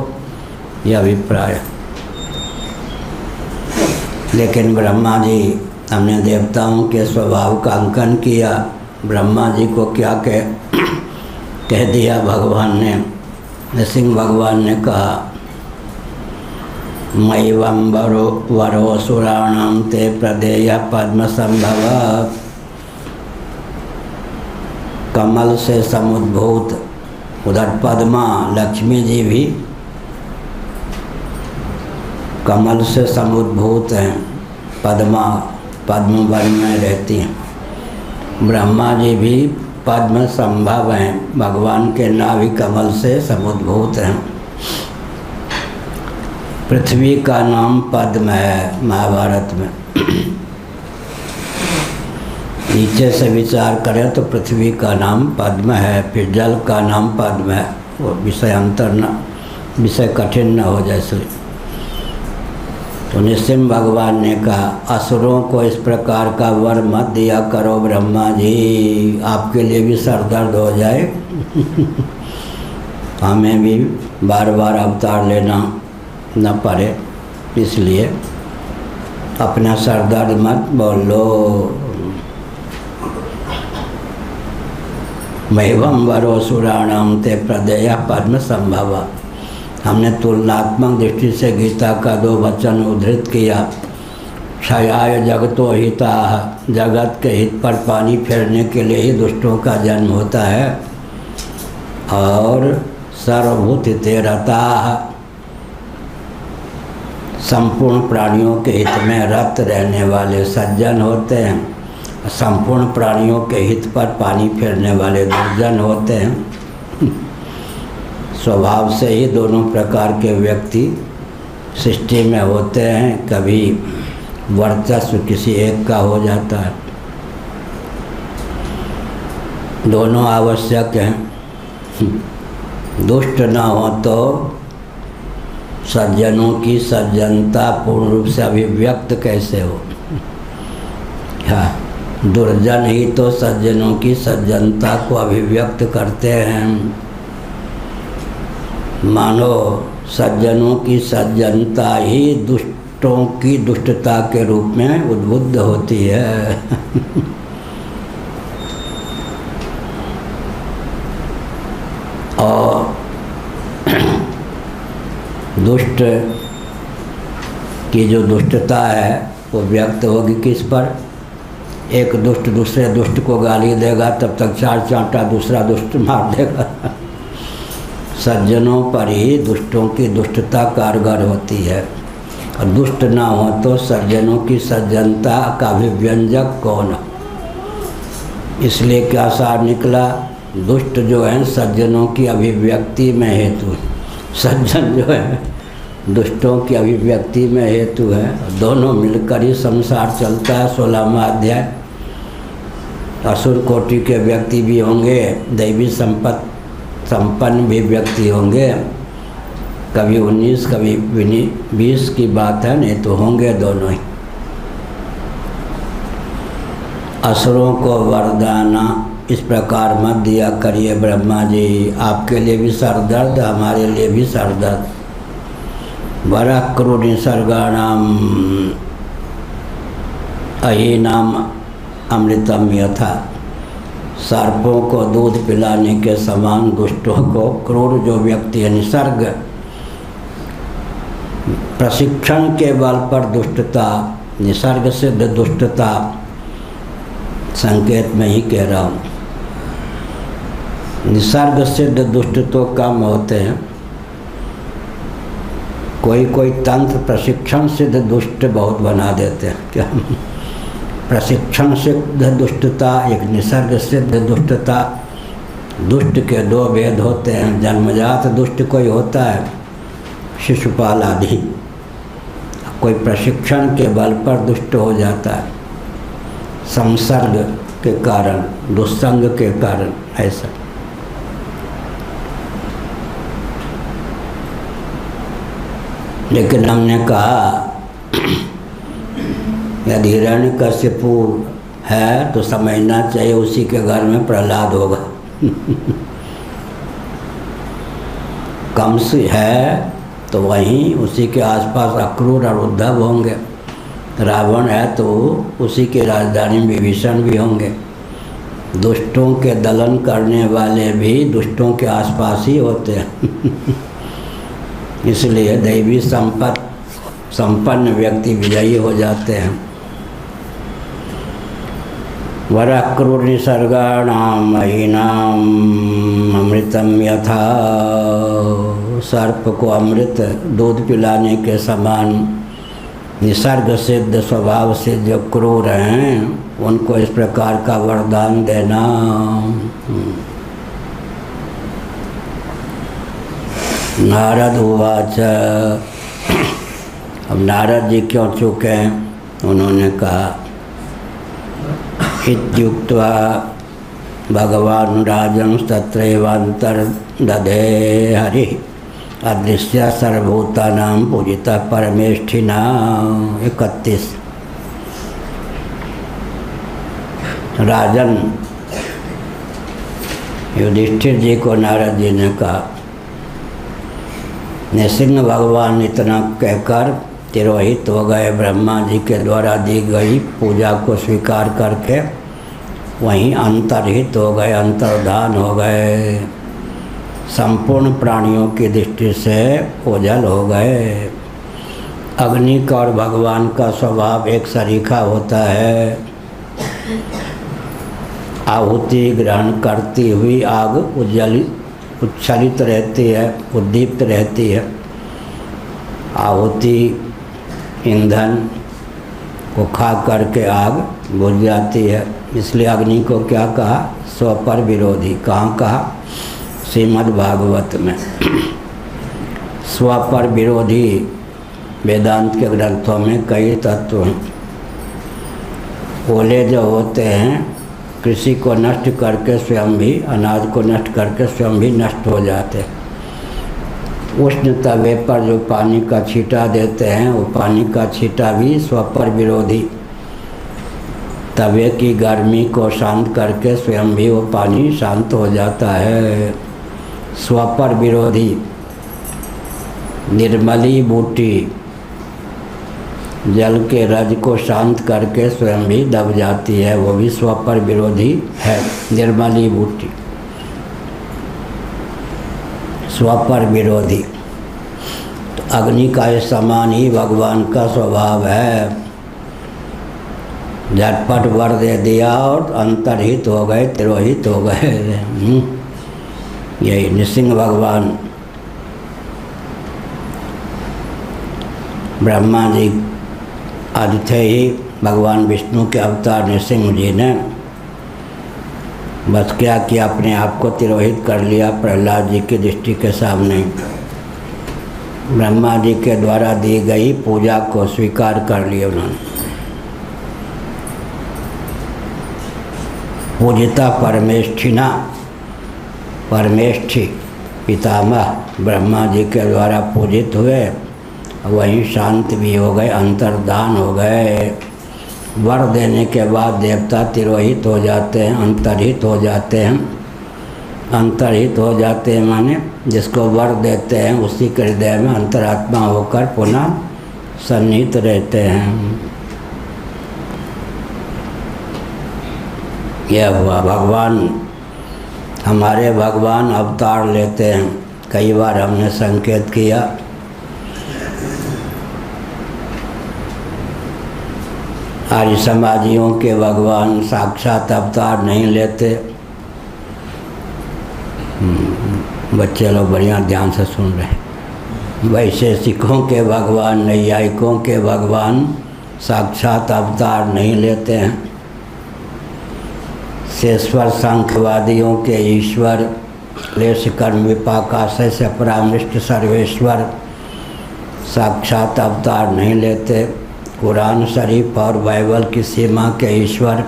यह अभिप्राय। लेकिन ब्रह्मा जी, हमने देवताओं के स्वभाव का अंकन किया। ब्रह्मा जी को क्या कह दिया भगवान ने? नृसिंह भगवान ने कहा, मैवं वरोऽसुराणां ते प्रदेय पद्म संभव। कमल से समुद्भूत, उधर पद्मा लक्ष्मी जी भी कमल से समुद्भूत हैं। पद्म वन में रहती हैं। ब्रह्मा जी भी पद्म संभव हैं, भगवान के नाभि कमल से समुद्भूत हैं। पृथ्वी का नाम पद्म है महाभारत में। नीचे से विचार करें तो पृथ्वी का नाम पद्म है, फिर जल का नाम पद्म है। वो विषय कठिन न हो जाए इसलिए। तो नृसिंह भगवान ने कहा, असुरों को इस प्रकार का वर मत दिया करो ब्रह्मा जी, आपके लिए भी सर दर्द हो जाए। हमें भी बार बार अवतार लेना न पड़े, इसलिए अपना सर दर्द मत बोलो। मैवं वरोऽसुराणां ते प्रदेय पद्म संभव। हमने तुलनात्मक दृष्टि से गीता का 2 वचन उद्धृत किया। क्षयाय जगतो हिताः, जगत के हित पर पानी फेरने के लिए ही दुष्टों का जन्म होता है। और सर्वभूते रताः, संपूर्ण प्राणियों के हित में रत रहने वाले सज्जन होते हैं। संपूर्ण प्राणियों के हित पर पानी फेरने वाले दुर्जन होते हैं। स्वभाव से ही दोनों प्रकार के व्यक्ति सृष्टि में होते हैं। कभी वर्चस्व किसी एक का हो जाता है। दोनों आवश्यक हैं। दुष्ट न हो तो सज्जनों की सज्जनता पूर्ण रूप से अभिव्यक्त कैसे हो? हाँ, दुर्जन ही तो सज्जनों की सज्जनता को अभिव्यक्त करते हैं। मानो सज्जनों की सज्जनता ही दुष्टों की दुष्टता के रूप में उद्बुद्ध होती है। और दुष्ट की जो दुष्टता है वो व्यक्त होगी किस पर? एक दुष्ट दूसरे दुष्ट को गाली देगा तब तक 4 चांटा दूसरा दुष्ट मार देगा। सज्जनों पर ही दुष्टों की दुष्टता कारगर होती है, और दुष्ट ना हो तो सज्जनों की सज्जनता का अभिव्यंजक कौन। इसलिए क्या सार निकला, दुष्ट जो है सज्जनों की अभिव्यक्ति में हेतु, सज्जन जो है दुष्टों की अभिव्यक्ति में हेतु है। दोनों मिलकर ही संसार चलता है। 16वां अध्याय। असुर कोटि के व्यक्ति भी होंगे, दैवी संपन्न भी व्यक्ति होंगे। कभी 19 कभी 20 की बात है, नहीं तो होंगे दोनों ही। असुरों को वरदाना इस प्रकार मत दिया करिए ब्रह्मा जी, आपके लिए भी सरदर्द, हमारे लिए भी सरदर्द। वरा क्रूर निसर्गाणाम अहीनाम अमृतम यथा, सर्पों को दूध पिलाने के समान दुष्टों को क्रूर जो व्यक्ति है, निसर्ग प्रशिक्षण के बल पर दुष्टता, निसर्ग सिद्ध दुष्टता, संकेत में ही कह रहा हूँ। निसर्ग सिद्ध दुष्ट तो कम होते हैं, कोई तंत्र प्रशिक्षण सिद्ध दुष्ट बहुत बना देते हैं। क्या प्रशिक्षण सिद्ध दुष्टता, एक निसर्ग सिद्ध दुष्टता। दुष्ट के 2 भेद होते हैं, जन्मजात दुष्ट कोई होता है, शिशुपाल आदि, कोई प्रशिक्षण के बल पर दुष्ट हो जाता है, संसर्ग के कारण, दुस्संग के कारण। ऐसा लेकिन हमने कहा यदि हिरण्यकशिपु है तो समझना चाहिए उसी के घर में प्रहलाद होगा। कंस है तो वहीं उसी के आसपास अक्रूर और उद्धव होंगे। रावण है तो उसी की राजधानी विभीषण भी होंगे। दुष्टों के दलन करने वाले भी दुष्टों के आसपास ही होते हैं। इसलिए दैवी संपन्न व्यक्ति विजयी हो जाते हैं। वरा क्रूर निसर्गाणाम महीनाम अमृतम यथा, सर्प को अमृत दूध पिलाने के समान निसर्ग सिद्ध स्वभाव से जो क्रूर हैं उनको इस प्रकार का वरदान देना। नारद उवाच, अब नारद जी क्यों चुके हैं, उन्होंने कहा इत्युक्त्वा भगवान राजं तत्रैवान्तर्दधे हरि अदृश्य सर्वभूतानां पूजिता परमेष्ठिना। 31। राजन युधिष्ठिर जी को नारद जी ने कहा, नृसिंह भगवान इतना कहकर तिरोहित हो गए, ब्रह्मा जी के द्वारा दी गई पूजा को स्वीकार करके वहीं अंतर्हित हो गए, अंतर्धान हो गए, संपूर्ण प्राणियों की दृष्टि से ओझल हो गए। अग्नि का और भगवान का स्वभाव एक सरीखा होता है। आहुति ग्रहण करती हुई आग उच्छलित रहती है, उद्दीप्त रहती है। आहुति ईंधन को खा करके आग बुझ जाती है। इसलिए अग्नि को क्या कहा, स्वपर विरोधी। कहाँ कहा, श्रीमद् भागवत में। स्वपर विरोधी वेदांत के ग्रंथों में कई तत्व हैं। ओले जो होते हैं कृषि को नष्ट करके स्वयं भी, अनाज को नष्ट करके स्वयं भी नष्ट हो जाते हैं। उष्ण तवे पर जो पानी का छींटा देते हैं वो पानी का छींटा भी स्वपर विरोधी, तवे की गर्मी को शांत करके स्वयं भी वो पानी शांत हो जाता है। स्वपर विरोधी निर्मली बूटी जल के रज को शांत करके स्वयं भी दब जाती है, वो भी स्वपर विरोधी है। निर्मली बूटी स्वपर विरोधी। तो अग्नि का समान ही भगवान का स्वभाव है। झटपट वर दे दिया और अंतर्हित हो गए, तिरोहित हो गए। यही नृसिंह भगवान ब्रह्मा जी आदि थे ही, भगवान विष्णु के अवतार नृसिंह जी ने बस क्या किया, अपने आप को तिरोहित कर लिया प्रहलाद जी की दृष्टि के सामने। ब्रह्मा जी के द्वारा दी गई पूजा को स्वीकार कर लिया उन्होंने। पूजिता परमेष्ठिना, परमेष्ठी पितामह ब्रह्मा जी के द्वारा पूजित हुए, वहीं शांत भी हो गए, अंतर्धान हो गए। वर देने के बाद देवता तिरोहित हो जाते हैं, अंतर्हित हो जाते हैं। अंतर्हित हो जाते हैं माने जिसको वर देते हैं उसी के हृदय में अंतरात्मा होकर पुनः सन्निहित रहते हैं। यह हुआ भगवान, हमारे भगवान अवतार लेते हैं। कई बार हमने संकेत किया, आर्य समाजियों के भगवान साक्षात अवतार नहीं लेते। बच्चे लोग बढ़िया ध्यान से सुन रहे हैं। वैशेषिकों के भगवान, नैयायिकों के भगवान साक्षात अवतार नहीं लेते हैं। शेश्वर सांख्यवादियों के ईश्वर क्लेश कर्म विपाकाशय से परामृष्ट सर्वेश्वर साक्षात अवतार नहीं लेते। कुरान शरीफ और बाइबल की सीमा के ईश्वर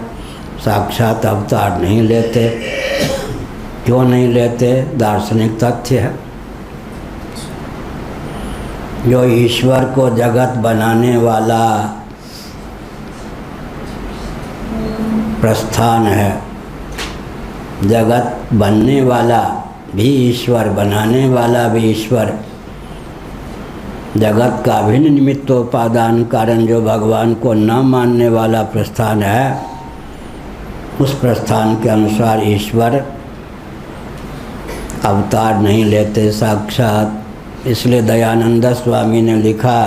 साक्षात अवतार नहीं लेते। क्यों नहीं लेते? दार्शनिक तथ्य है। जो ईश्वर को जगत बनाने वाला प्रस्थान है, जगत बनने वाला भी ईश्वर, बनाने वाला भी ईश्वर, जगत का भिन्न निमित्तोपादान कारण जो भगवान को न मानने वाला प्रस्थान है, उस प्रस्थान के अनुसार ईश्वर अवतार नहीं लेते साक्षात। इसलिए दयानंद स्वामी ने लिखा,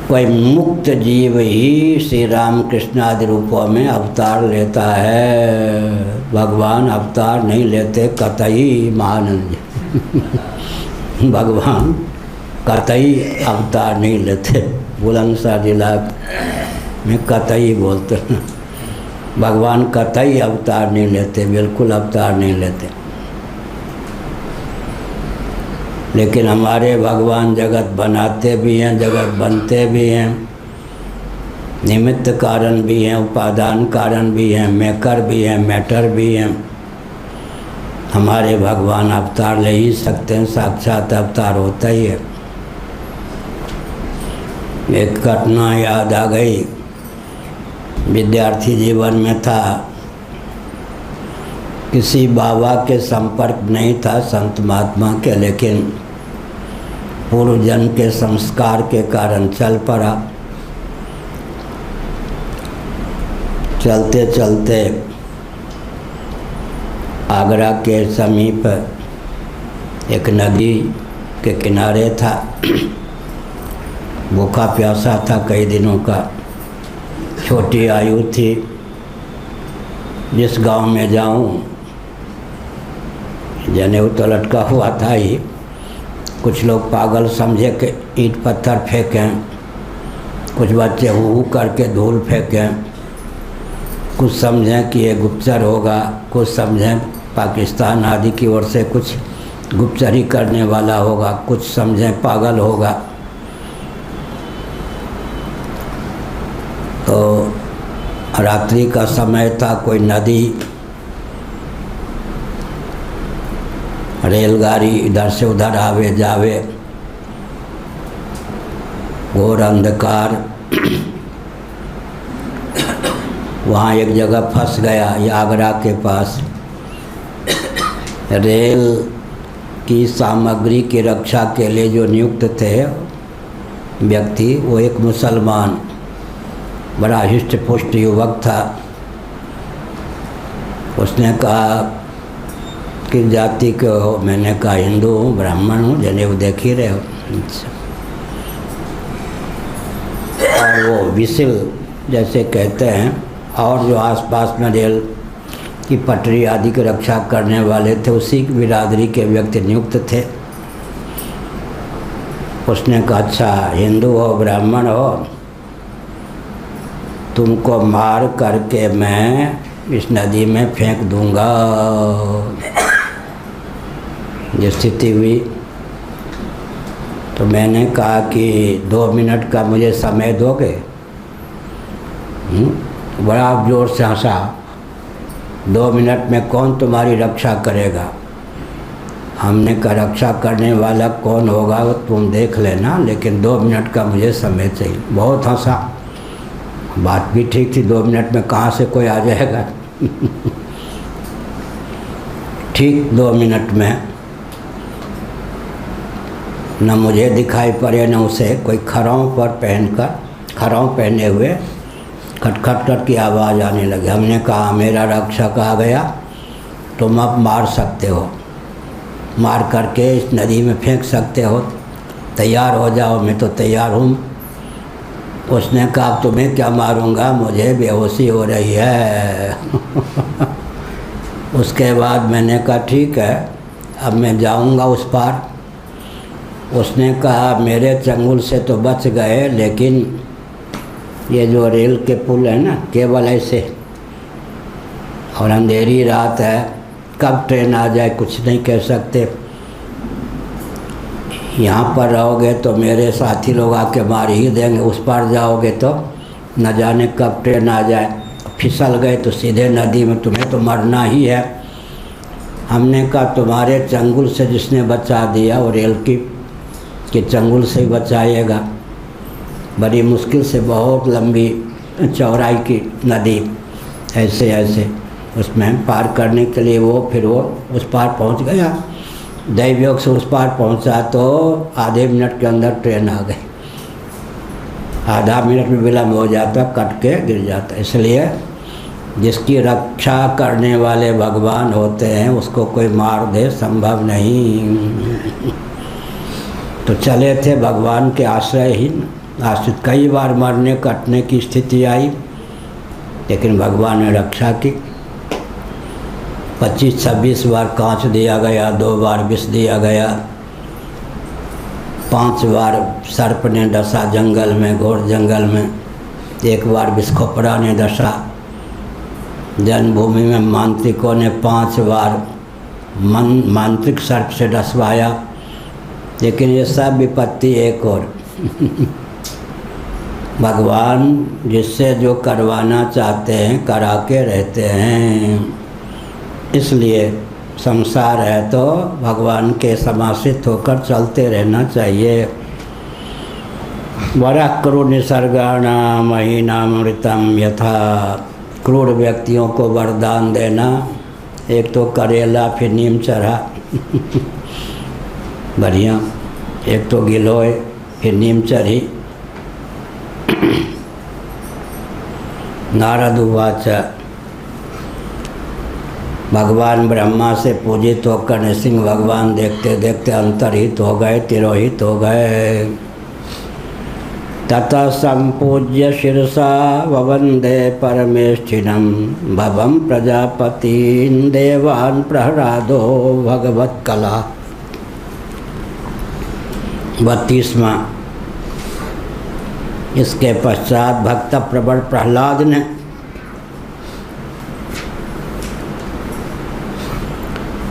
कोई मुक्त जीव ही श्री राम कृष्ण आदि रूपों में अवतार लेता है, भगवान अवतार नहीं लेते कतई। महानंद भगवान कतई अवतार नहीं लेते। बुलंदशहर जिला में कतई बोलते हैं, भगवान कतई अवतार नहीं लेते, बिल्कुल अवतार नहीं लेते। लेकिन हमारे भगवान जगत बनाते भी हैं, जगत बनते भी हैं, निमित्त कारण भी हैं, उपादान कारण भी हैं, मेकर भी हैं, मैटर भी हैं। हमारे भगवान अवतार ले ही सकते हैं, साक्षात अवतार होता ही है। एक घटना याद आ गई, विद्यार्थी जीवन में था, किसी बाबा के संपर्क नहीं था संत महात्मा के, लेकिन पूर्व जन्म के संस्कार के कारण चल पड़ा। चलते चलते आगरा के समीप एक नदी के किनारे था, भूखा प्यासा था कई दिनों का, छोटी आयु थी। जिस गांव में जाऊं, जनेऊ तो लटका हुआ था ही, कुछ लोग पागल समझे कि ईंट पत्थर फेंकें, कुछ बच्चे हू करके धूल फेंकें, कुछ समझें कि ये गुप्तचर होगा, कुछ समझें पाकिस्तान आदि की ओर से कुछ गुप्तचरी करने वाला होगा, कुछ समझें पागल होगा। तो रात्रि का समय था, कोई नदी, रेलगाड़ी इधर से उधर आवे जावे, घोर अंधकार। वहाँ एक जगह फंस गया, ये आगरा के पास। रेल की सामग्री की रक्षा के लिए जो नियुक्त थे व्यक्ति, वो एक मुसलमान बड़ा हिष्ट पुष्ट युवक था। उसने कहा कि जाति के हो? मैंने कहा हिंदू हूँ, ब्राह्मण हूँ, जनेऊ देख ही रहे हो। और वो विसिल जैसे कहते हैं, और जो आसपास में रेल की पटरी आदि की रक्षा करने वाले थे, उसी बिरादरी के व्यक्ति नियुक्त थे। उसने कहा अच्छा हिंदू हो ब्राह्मण हो, तुमको मार करके मैं इस नदी में फेंक दूंगा। ये स्थिति हुई तो मैंने कहा कि 2 मिनट का मुझे समय दोगे? बड़ा जोर से हंसा। 2 मिनट में कौन तुम्हारी रक्षा करेगा? हमने कहा रक्षा करने वाला कौन होगा वो तुम देख लेना, लेकिन 2 मिनट का मुझे समय चाहिए। बहुत हंसा। बात भी ठीक थी, 2 मिनट में कहाँ से कोई आ जाएगा। ठीक 2 मिनट में न मुझे दिखाई पड़े न उसे, कोई खरों पर पहनकर, खरों पहने हुए खटखट खट की आवाज़ आने लगी। हमने कहा मेरा रक्षक आ गया, तुम अब मार सकते हो, मार करके इस नदी में फेंक सकते हो, तैयार हो जाओ। मैं तो तैयार हूँ। उसने कहा तुम्हें क्या मारूंगा, मुझे बेहोशी हो रही है। उसके बाद मैंने कहा ठीक है अब मैं जाऊंगा उस पार। उसने कहा मेरे चंगुल से तो बच गए, लेकिन ये जो रेल के पुल है ना, केवल ऐसे, और अंधेरी रात है, कब ट्रेन आ जाए कुछ नहीं कह सकते। यहाँ पर रहोगे तो मेरे साथी लोग आके मार ही देंगे, उस पार जाओगे तो न जाने कब ट्रेन आ जाए, फिसल गए तो सीधे नदी में, तुम्हें तो मरना ही है। हमने कहा तुम्हारे चंगुल से जिसने बचा दिया वो रेल के चंगुल से ही बचाएगा। बड़ी मुश्किल से, बहुत लंबी चौड़ाई की नदी, ऐसे ऐसे उसमें पार करने के लिए फिर वो उस पार पहुंच गया। दैवयोग से उस पार पहुंचा तो आधे मिनट के अंदर ट्रेन आ गई। आधा मिनट में विलम्ब हो जाता, कट के गिर जाता। इसलिए जिसकी रक्षा करने वाले भगवान होते हैं उसको कोई मार दे संभव नहीं। तो चले थे भगवान के आश्रयहीन, आश्रित। कई बार मरने कटने की स्थिति आई, लेकिन भगवान ने रक्षा की। 25-26 बार कांच दिया गया, 2 बार विष दिया गया, 5 बार सर्प ने डसा जंगल में, घोर जंगल में, 1 बार विषखोपड़ा ने डसा। जन्मभूमि में मांत्रिकों ने 5 बार मांत्रिक सर्प से डसवाया, लेकिन ये सब विपत्ति एक और। भगवान जिससे जो करवाना चाहते हैं करा के रहते हैं। इसलिए संसार है तो भगवान के समाश्रित होकर चलते रहना चाहिए। वरः क्रूर निसर्गाणां महीनामृतम यथा, क्रूर व्यक्तियों को वरदान देना, एक तो करेला फिर नीम चढ़ा बढ़िया, एक तो गिलोय फिर नीम चढ़ी। नारद उवाच, भगवान ब्रह्मा से पूजित होकर नृसिंह भगवान देखते देखते अंतर्हित हो गए, तिरोहित हो गए। ततः संपूज्य शिरसा ववंदे परमेष्ठिनम भवम प्रजापतिं देवान् प्रहरादो भगवत्कला। 32वां। इसके पश्चात भक्त प्रबल प्रहलाद ने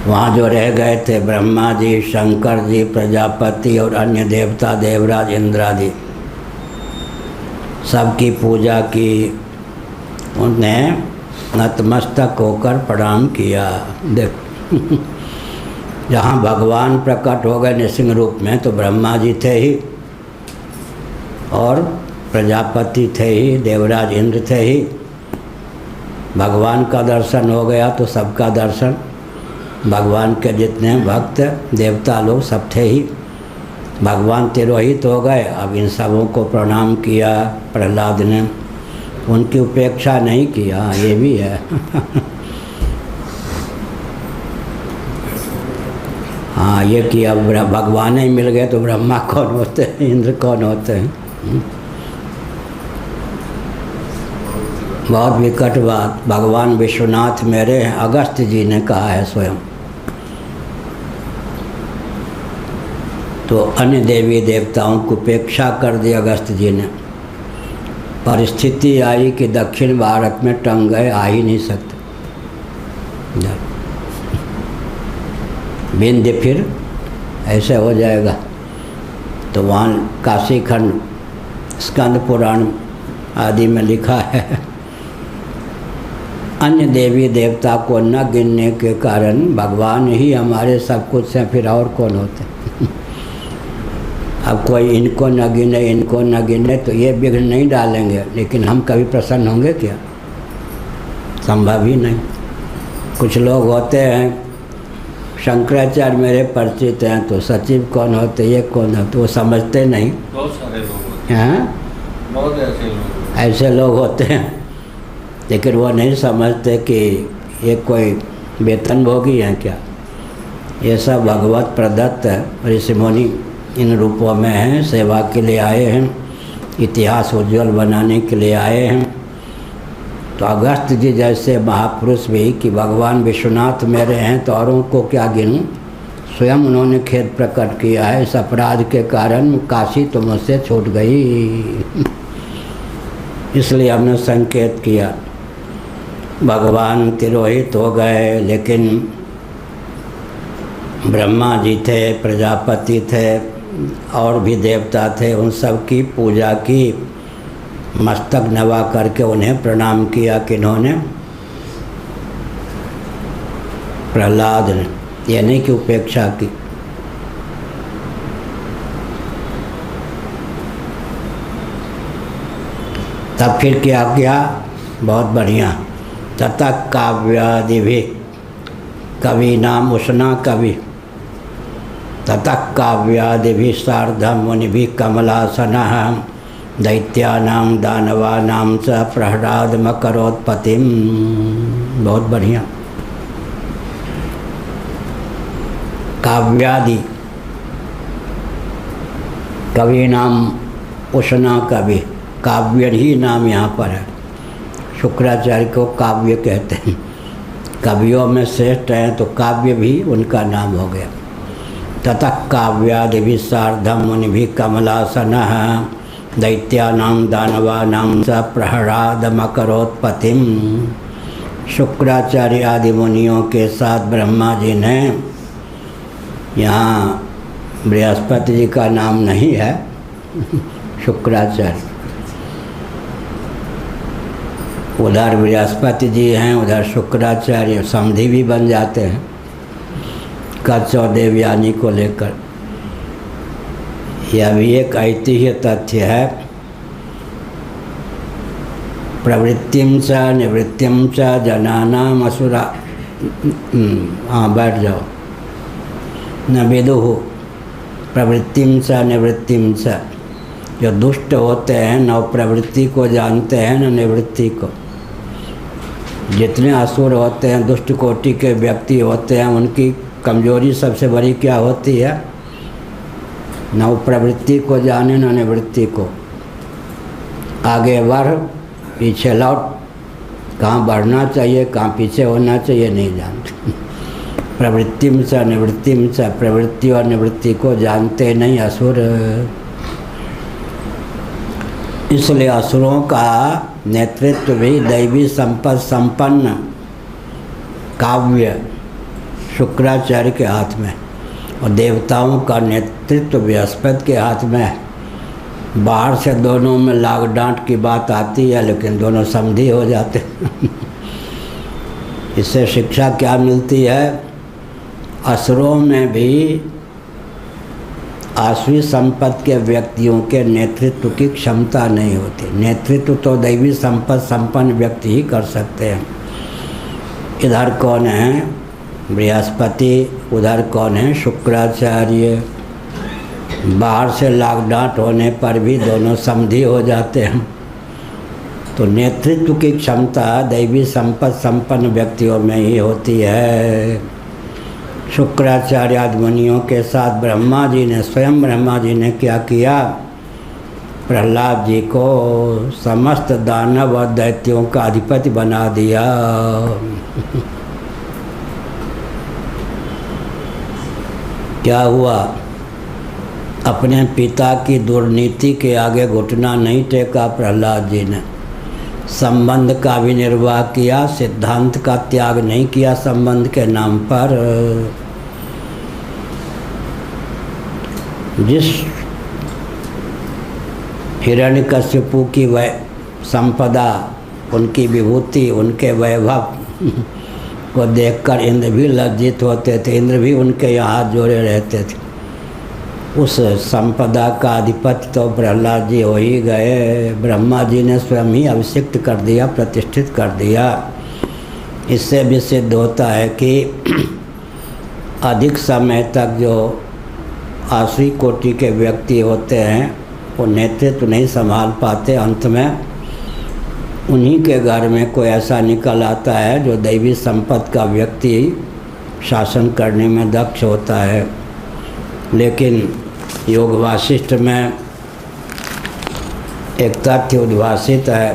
वहाँ जो रह गए थे ब्रह्मा जी, शंकर जी, प्रजापति और अन्य देवता, देवराज, इंद्रादि, सबकी पूजा की। उन्हें नतमस्तक होकर प्रणाम किया। देख जहाँ भगवान प्रकट हो गए नृसिंह रूप में तो ब्रह्मा जी थे ही, और प्रजापति थे ही, देवराज इंद्र थे ही। भगवान का दर्शन हो गया तो सबका दर्शन, भगवान के जितने भक्त देवता लोग सब थे ही। भगवान तिरोहित हो गए, अब इन सबों को प्रणाम किया प्रहलाद ने, उनकी उपेक्षा नहीं किया, ये भी है। हाँ, ये कि अब भगवान ही मिल गए तो ब्रह्मा कौन होते हैं, इंद्र कौन होते हैं। बहुत विकट बात भगवान विश्वनाथ मेरे हैं, अगस्त जी ने कहा है स्वयं। तो अन्य देवी देवताओं को उपेक्षा कर दी अगस्त जी ने। परिस्थिति आई कि दक्षिण भारत में टंग गए, आ ही नहीं सकते। विंध्य फिर ऐसे हो जाएगा। तो वहाँ काशी खंड स्कंद पुराण आदि में लिखा है, अन्य देवी देवता को न गिनने के कारण भगवान ही हमारे सब कुछ हैं, फिर और कौन होते। अब कोई इनको न गिने इनको न गिने तो ये विघ्न नहीं डालेंगे, लेकिन हम कभी प्रसन्न होंगे क्या? संभव ही नहीं। कुछ लोग होते हैं, शंकराचार्य मेरे परिचित हैं, तो सचिव कौन होते, ये कौन होते, वो समझते नहीं। बहुत सारे लोग होते हैं, बहुत ऐसे लोग होते हैं, लेकिन वो नहीं समझते कि ये कोई वेतन भोगी हैं क्या। ये सब भगवत प्रदत्त ऋषि मुनि इन रूपों में हैं, सेवा के लिए आए हैं, इतिहास उज्जवल बनाने के लिए आए हैं। तो अगस्त जी जैसे महापुरुष भी कि भगवान विश्वनाथ मेरे हैं, तो औरों को क्या गिनूं। स्वयं उन्होंने खेद प्रकट किया है, इस अपराध के कारण काशी तो मुझसे छूट गई। इसलिए हमने संकेत किया। भगवान तिरोहित हो गए, लेकिन ब्रह्मा जी थे, प्रजापति थे, और भी देवता थे, उन सब की पूजा की, मस्तक नवा करके उन्हें प्रणाम किया। किन्होंने? प्रहलाद ने। ये नहीं कि उपेक्षा की। तब फिर क्या किया? बहुत बढ़िया। तथा काव्यादि भी कवि नाम उष्णा कवि, तथा काव्यादि भी सार्धम मुनि भी कमलासन दैत्यानां दानवानां च प्रहलाद मकरोत्पत्तिम। बहुत बढ़िया। काव्यादि कवि नाम उष्णा कवि, काव्य ही नाम यहाँ पर है। शुक्राचार्य को काव्य कहते हैं, कवियों में श्रेष्ठ हैं, तो काव्य भी उनका नाम हो गया। तथा काव्यादि भी सार्धम मुनि भी कमलासन दैत्यानां दानवानां च प्रहलाद मकरोत्पत्तिम। शुक्राचार्य आदि मुनियों के साथ ब्रह्मा जी ने, यहाँ बृहस्पति जी का नाम नहीं है, शुक्राचार्य, उधर बृहस्पति जी हैं, उधर शुक्राचार्य, समधि भी बन जाते हैं कच्छ और देवयानी को लेकर। यह भी एक ऐतिह्य तथ्य है। प्रवृत्तिम च निवृत्तिम च जनानाम असुरा, हाँ बैठ जाओ, न विदुः प्रवृत्तिम च निवृत्तिम च। जो दुष्ट होते हैं न प्रवृत्ति को जानते हैं न निवृत्ति को। जितने असुर होते हैं, दुष्ट कोटि के व्यक्ति होते हैं, उनकी कमजोरी सबसे बड़ी क्या होती है? न वो प्रवृत्ति को जाने न निवृत्ति को। आगे बढ़ पीछे लौट, कहाँ बढ़ना चाहिए कहाँ पीछे होना चाहिए नहीं जानते। प्रवृत्तिम च निवृत्तिम च, प्रवृत्ति और निवृत्ति को जानते नहीं असुर। इसलिए असुरों का नेतृत्व भी दैवी संपद संपन्न काव्य शुक्राचार्य के हाथ में, और देवताओं का नेतृत्व बृहस्पति के हाथ में है। बाहर से दोनों में लाग डांट की बात आती है, लेकिन दोनों समधी हो जाते हैं। इससे शिक्षा क्या मिलती है? असुरों में भी आसुरी संपत्ति के व्यक्तियों के नेतृत्व की क्षमता नहीं होती। नेतृत्व तो दैवी संपत्ति संपन्न व्यक्ति ही कर सकते हैं। इधर कौन है? बृहस्पति, उधर कौन है? शुक्राचार्य। बाहर से लाग डांट होने पर भी दोनों समधी हो जाते हैं। तो नेतृत्व की क्षमता दैवी संपत्ति संपन्न व्यक्तियों में ही होती है। शुक्राचार्य आदि मुनियों के साथ ब्रह्मा जी ने, स्वयं ब्रह्मा जी ने क्या किया? प्रहलाद जी को समस्त दानव और दैत्यों का अधिपति बना दिया। क्या हुआ? अपने पिता की दुर्नीति के आगे घुटना नहीं टेका प्रहलाद जी ने। संबंध का भी निर्वाह किया, सिद्धांत का त्याग नहीं किया संबंध के नाम पर। जिस हिरण्यकश्यपु की संपदा, उनकी विभूति, उनके वैभव को देखकर इंद्र भी लज्जित होते थे, इंद्र भी उनके यहाँ हाथ जोड़े रहते थे। उस संपदा का अधिपति तो प्रहलाद जी हो ही गए। ब्रह्मा जी ने स्वयं ही अभिषिक्त कर दिया, प्रतिष्ठित कर दिया। इससे भी सिद्ध होता है कि अधिक समय तक जो आसुरी कोटि के व्यक्ति होते हैं वो नेतृत्व नहीं संभाल पाते। अंत में उन्हीं के घर में कोई ऐसा निकल आता है जो दैवी संपत्ति का व्यक्ति शासन करने में दक्ष होता है। लेकिन योग वासिष्ठ में एक तथ्य उद्भासित है।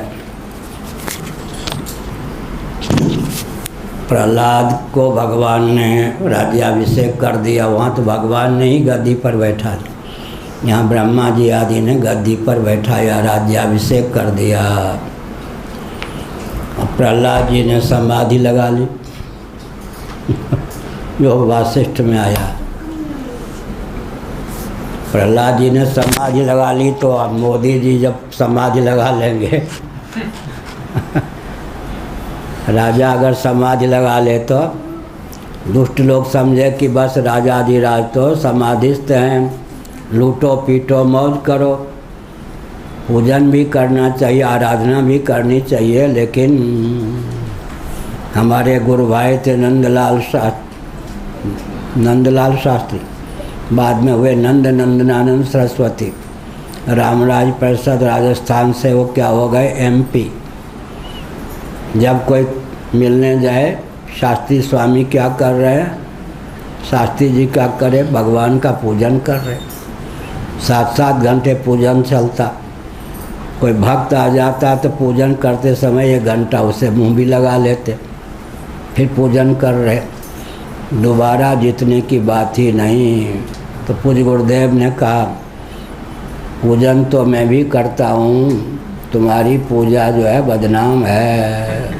प्रहलाद को भगवान ने राज्याभिषेक कर दिया, वहाँ तो भगवान ने ही गद्दी पर बैठा दिया। यहाँ ब्रह्मा जी आदि ने गद्दी पर बैठाया, राज्याभिषेक कर दिया। प्रहलाद जी ने समाधि लगा ली। योग वासिष्ठ में आया, प्रहलाद जी ने समाधि लगा ली तो अब मोदी जी जब समाधि लगा लेंगे राजा अगर समाधि लगा ले तो दुष्ट लोग समझे कि बस राजाधिराज तो समाधिस्थ हैं, लूटो पीटो मौज करो। पूजन भी करना चाहिए, आराधना भी करनी चाहिए, लेकिन हमारे गुरु भाई थे नंदलाल शास्त्री, बाद में हुए नंदनानंद सरस्वती, रामराज परिषद राजस्थान से वो क्या हो गए MP। जब कोई मिलने जाए, शास्त्री स्वामी क्या कर रहे हैं, शास्त्री जी क्या करे, भगवान का पूजन कर रहे। 7-7 घंटे पूजन चलता। कोई भक्त आ जाता तो पूजन करते समय 1 घंटा उसे मुंह भी लगा लेते, फिर पूजन कर रहे। दोबारा जीतने की बात ही नहीं। तो पूज्य गुरुदेव ने कहा, पूजन तो मैं भी करता हूँ, तुम्हारी पूजा जो है बदनाम है।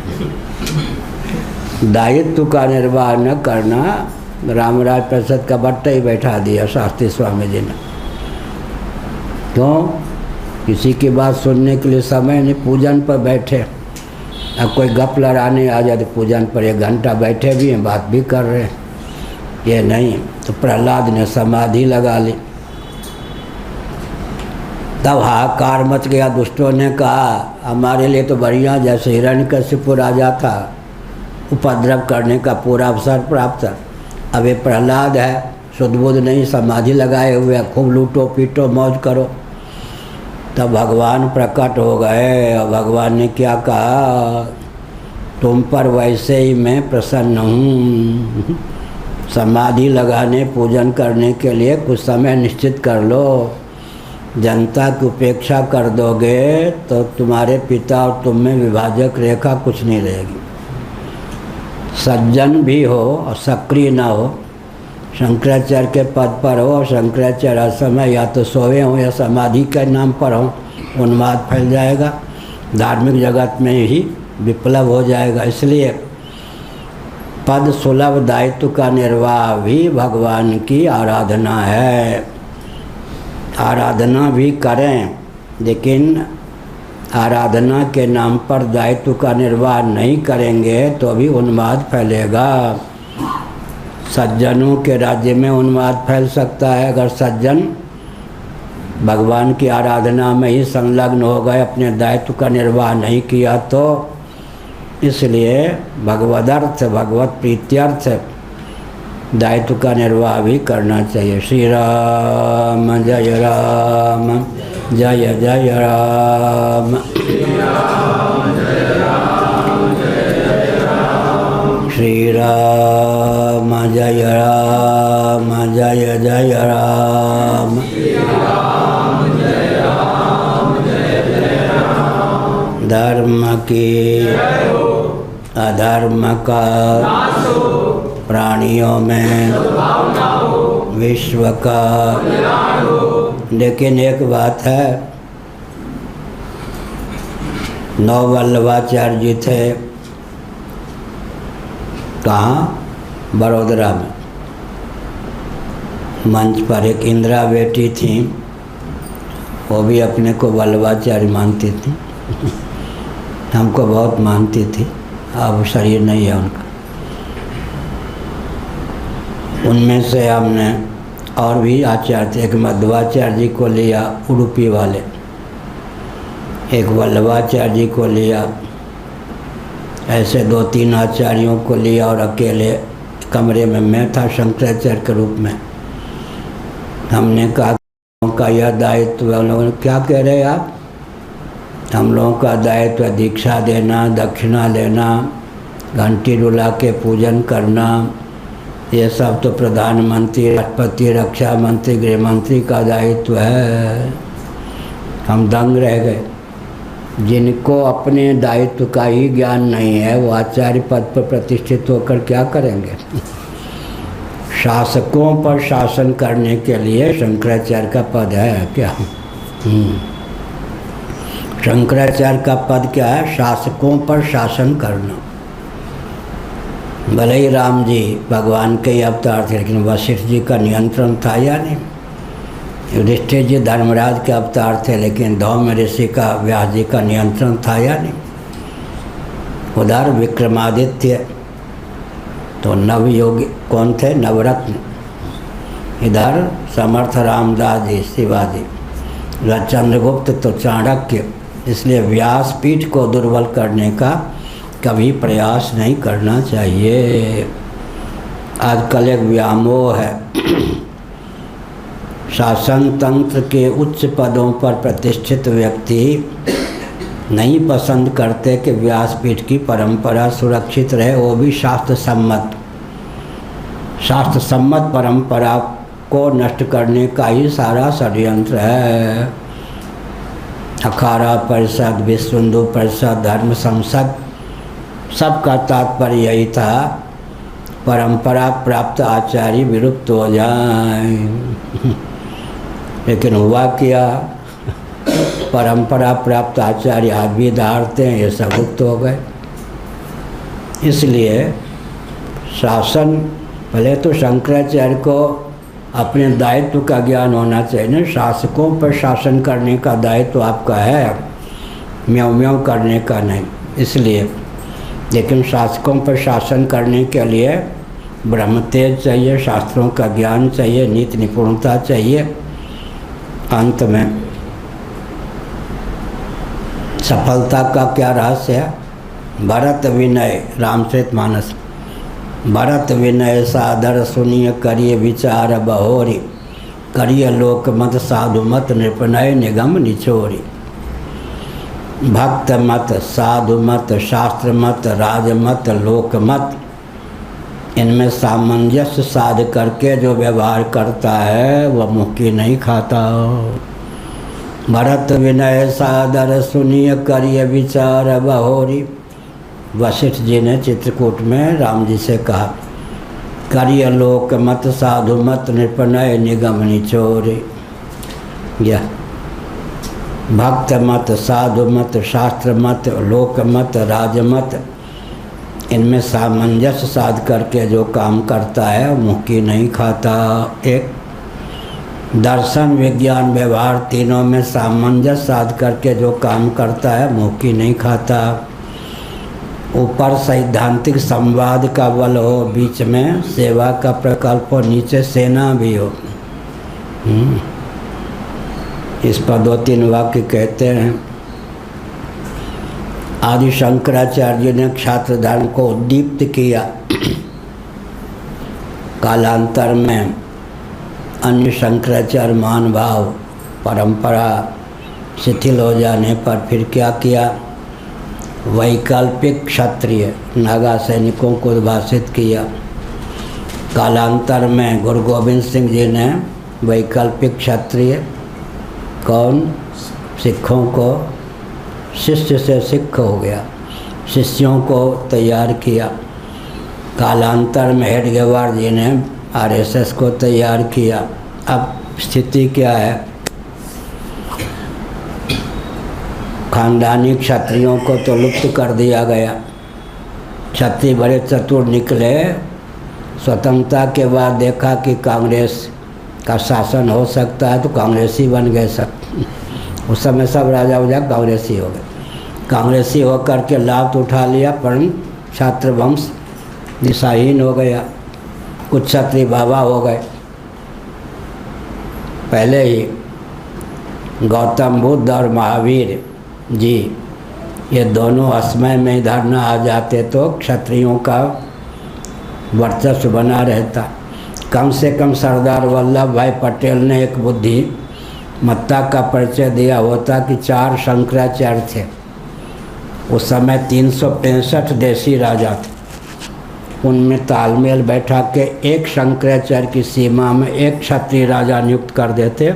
दायित्व का निर्वाह न करना। रामराज परिषद का बट्टा ही बैठा दिया शास्त्री स्वामी जी ने। क्यों? किसी की बात सुनने के लिए समय नहीं, पूजन पर बैठे। अब कोई गप लड़ाने आ जाए तो पूजन पर 1 घंटा बैठे भी हैं, बात भी कर रहे हैं, ये नहीं। तो प्रहलाद ने समाधि लगा ली। तब हाहाकार मच गया। दुष्टों ने कहा हमारे लिए तो बढ़िया, जैसे हिरण्यकश्यप राजा था, उपद्रव करने का पूरा अवसर प्राप्त था। अब ये प्रहलाद है, सुध-बुध नहीं, समाधि लगाए हुए, खूब लूटो पीटो मौज करो। तब भगवान प्रकट हो गए और भगवान ने क्या कहा, तुम पर वैसे ही मैं प्रसन्न हूँ। समाधि लगाने पूजन करने के लिए कुछ समय निश्चित कर लो। जनता की उपेक्षा कर दोगे तो तुम्हारे पिता और तुम में विभाजक रेखा कुछ नहीं रहेगी। सज्जन भी हो और सक्रिय ना हो, शंकराचार्य के पद पर हो और शंकराचार्य असमय या तो सोए हो या समाधि के नाम पर हो, उन्माद फैल जाएगा, धार्मिक जगत में ही विप्लव हो जाएगा। इसलिए पद सुलभ दायित्व का निर्वाह भी भगवान की आराधना है। आराधना भी करें, लेकिन आराधना के नाम पर दायित्व का निर्वाह नहीं करेंगे तो भी उन्माद फैलेगा। सज्जनों के राज्य में उन्माद फैल सकता है। अगर सज्जन भगवान की आराधना में ही संलग्न हो गए, अपने दायित्व का निर्वाह नहीं किया तो। इसलिए भगवदर्थ, भगवत प्रीत्यर्थ दायित्व का निर्वाह भी करना चाहिए। श्री राम जय राम, जय जय राम। श्री राम जय राम, जय जय राम। धर्म की अधर्म का प्राणियों में विश्व का। लेकिन एक बात है, नौ वल्लभाचार्य जी थे कहाँ? बड़ोदरा में। मंच पर एक इंदिरा बेटी थी, वो भी अपने को वल्लभाचार्य मानती थी, हमको बहुत मानती थी। अब शरीर नहीं है उनका। उनमें से हमने और भी आचार्य थे, एक मध्वाचार्य जी को लिया उडुपी वाले, एक वल्लभाचार्य जी को लिया, ऐसे 2-3 आचार्यों को लिया और अकेले कमरे में मैं था शंकराचार्य के रूप में। हमने कहा का यह दायित्व, हम लोगों ने, क्या कह रहे हैं आप? हम लोगों का दायित्व दीक्षा देना, दक्षिणा लेना, घंटी रुला के पूजन करना, ये सब तो प्रधानमंत्री, राष्ट्रपति, रक्षा मंत्री, गृह मंत्री का दायित्व है। हम दंग रह गए। जिनको अपने दायित्व का ही ज्ञान नहीं है वो आचार्य पद पर प्रतिष्ठित होकर क्या करेंगे? शासकों पर शासन करने के लिए शंकराचार्य का पद है क्या? शंकराचार्य का पद क्या है? शासकों पर शासन करना। भले ही राम जी भगवान के ही अवतार थे, लेकिन वशिष्ठ जी का नियंत्रण था या नहीं? युधिष्ठिर जी धर्मराज के अवतार थे, लेकिन धौम्य ऋषि का, व्यास जी का नियंत्रण था या नहीं? उधर विक्रमादित्य तो नवयोगी कौन थे? नवरत्न। इधर समर्थ रामदास जी, शिवाजी, चंद्रगुप्त तो चाणक्य। इसलिए व्यासपीठ को दुर्बल करने का कभी प्रयास नहीं करना चाहिए। आजकल एक व्यामोह है, शासन तंत्र के उच्च पदों पर प्रतिष्ठित व्यक्ति नहीं पसंद करते कि व्यासपीठ की परंपरा सुरक्षित रहे, वो भी शास्त्र सम्मत परंपरा को नष्ट करने का ही सारा षड्यंत्र है। अखाड़ा परिषद, विश्व हिंदू परिषद, धर्म संसद, सबका तात्पर्य यही था, परंपरा प्राप्त आचार्य विलुप्त हो जाए। लेकिन हुआ क्या? परंपरा प्राप्त आचार्य आज भी धारते हैं, ये सब लुप्त हो गए। इसलिए शासन, पहले तो शंकराचार्य को अपने दायित्व का ज्ञान होना चाहिए ना। शासकों पर शासन करने का दायित्व आपका है, म्याऊं म्याऊं करने का नहीं। इसलिए लेकिन शासकों पर शासन करने के लिए ब्रह्मतेज चाहिए, शास्त्रों का ज्ञान चाहिए, नीति निपुणता चाहिए। अंत में सफलता का क्या रहस्य है? भरत विनय, रामचरितमानस। भरत विनय सादर सुनिय करिय विचार बहोरी, करिय लोक मत साधु मत नृपनय निगम निचोरी। भक्त मत, साधु मत, शास्त्र मत, राज मत, लोक मत, इनमें सामंजस्य साध करके जो व्यवहार करता है वह मुक्ति नहीं खाता। भरत विनय सादर सुनिय करिय विचार बहोरी। वशिष्ठ जी ने चित्रकूट में राम जी से कहा, करिय लोक मत साधु मत नृपनय निगम निचोरी। यह भक्त मत, साधु मत, शास्त्र मत, लोक मत, राज मत, इनमें सामंजस्य साध करके जो काम करता है मुक्ति नहीं खाता। एक दर्शन, विज्ञान, व्यवहार, तीनों में सामंजस्य साध करके जो काम करता है मुक्ति नहीं खाता। ऊपर सैद्धांतिक संवाद का बल हो, बीच में सेवा का प्रकल्प हो, नीचे सेना भी हो। इस पर 2-3 वाक्य कहते हैं। आदि शंकराचार्य ने क्षात्र धर्म को उद्दीप्त किया। कालांतर में अन्य शंकराचार्य महानुभाव परंपरा शिथिल हो जाने पर फिर क्या किया? वैकल्पिक क्षत्रिय नागा सैनिकों को उद्भाषित किया। कालांतर में गुरु गोविंद सिंह जी ने वैकल्पिक क्षत्रिय, कौन? सिखों को शिष्य से सिक्ख हो गया, शिष्यों को तैयार किया। कालांतर में हेडगेवार जी ने आरएसएस को तैयार किया। अब स्थिति क्या है, खानदानी क्षत्रियों को तो लुप्त कर दिया गया। क्षत्रिय बड़े चतुर निकले। स्वतंत्रता के बाद देखा कि कांग्रेस का शासन हो सकता है तो कांग्रेसी बन गए सब। उस समय सब राजा उजा कांग्रेसी हो गए। कांग्रेसी होकर के लाभ उठा लिया, पर छात्र वंश दिशाहीन हो गया। कुछ क्षत्रिय बाबा हो गए। पहले ही गौतम बुद्ध और महावीर जी ये दोनों असमय में धरना आ जाते तो क्षत्रियों का वर्चस्व बना रहता। कम से कम सरदार वल्लभ भाई पटेल ने एक बुद्धिमत्ता का परिचय दिया होता कि 4 शंकराचार्य थे। उस समय 365 देशी राजा थे, उनमें तालमेल बैठा के एक शंकराचार्य की सीमा में एक क्षत्रिय राजा नियुक्त कर देते,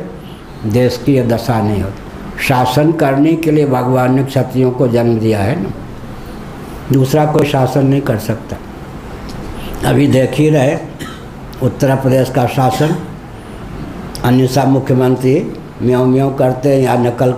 देश की यह दशा नहीं होती। शासन करने के लिए भगवान ने क्षत्रियों को जन्म दिया है ना, दूसरा कोई शासन नहीं कर सकता। अभी देख ही रहे उत्तर प्रदेश का शासन, अन्य सब मुख्यमंत्री म्याऊं म्याऊं करते हैं या नकल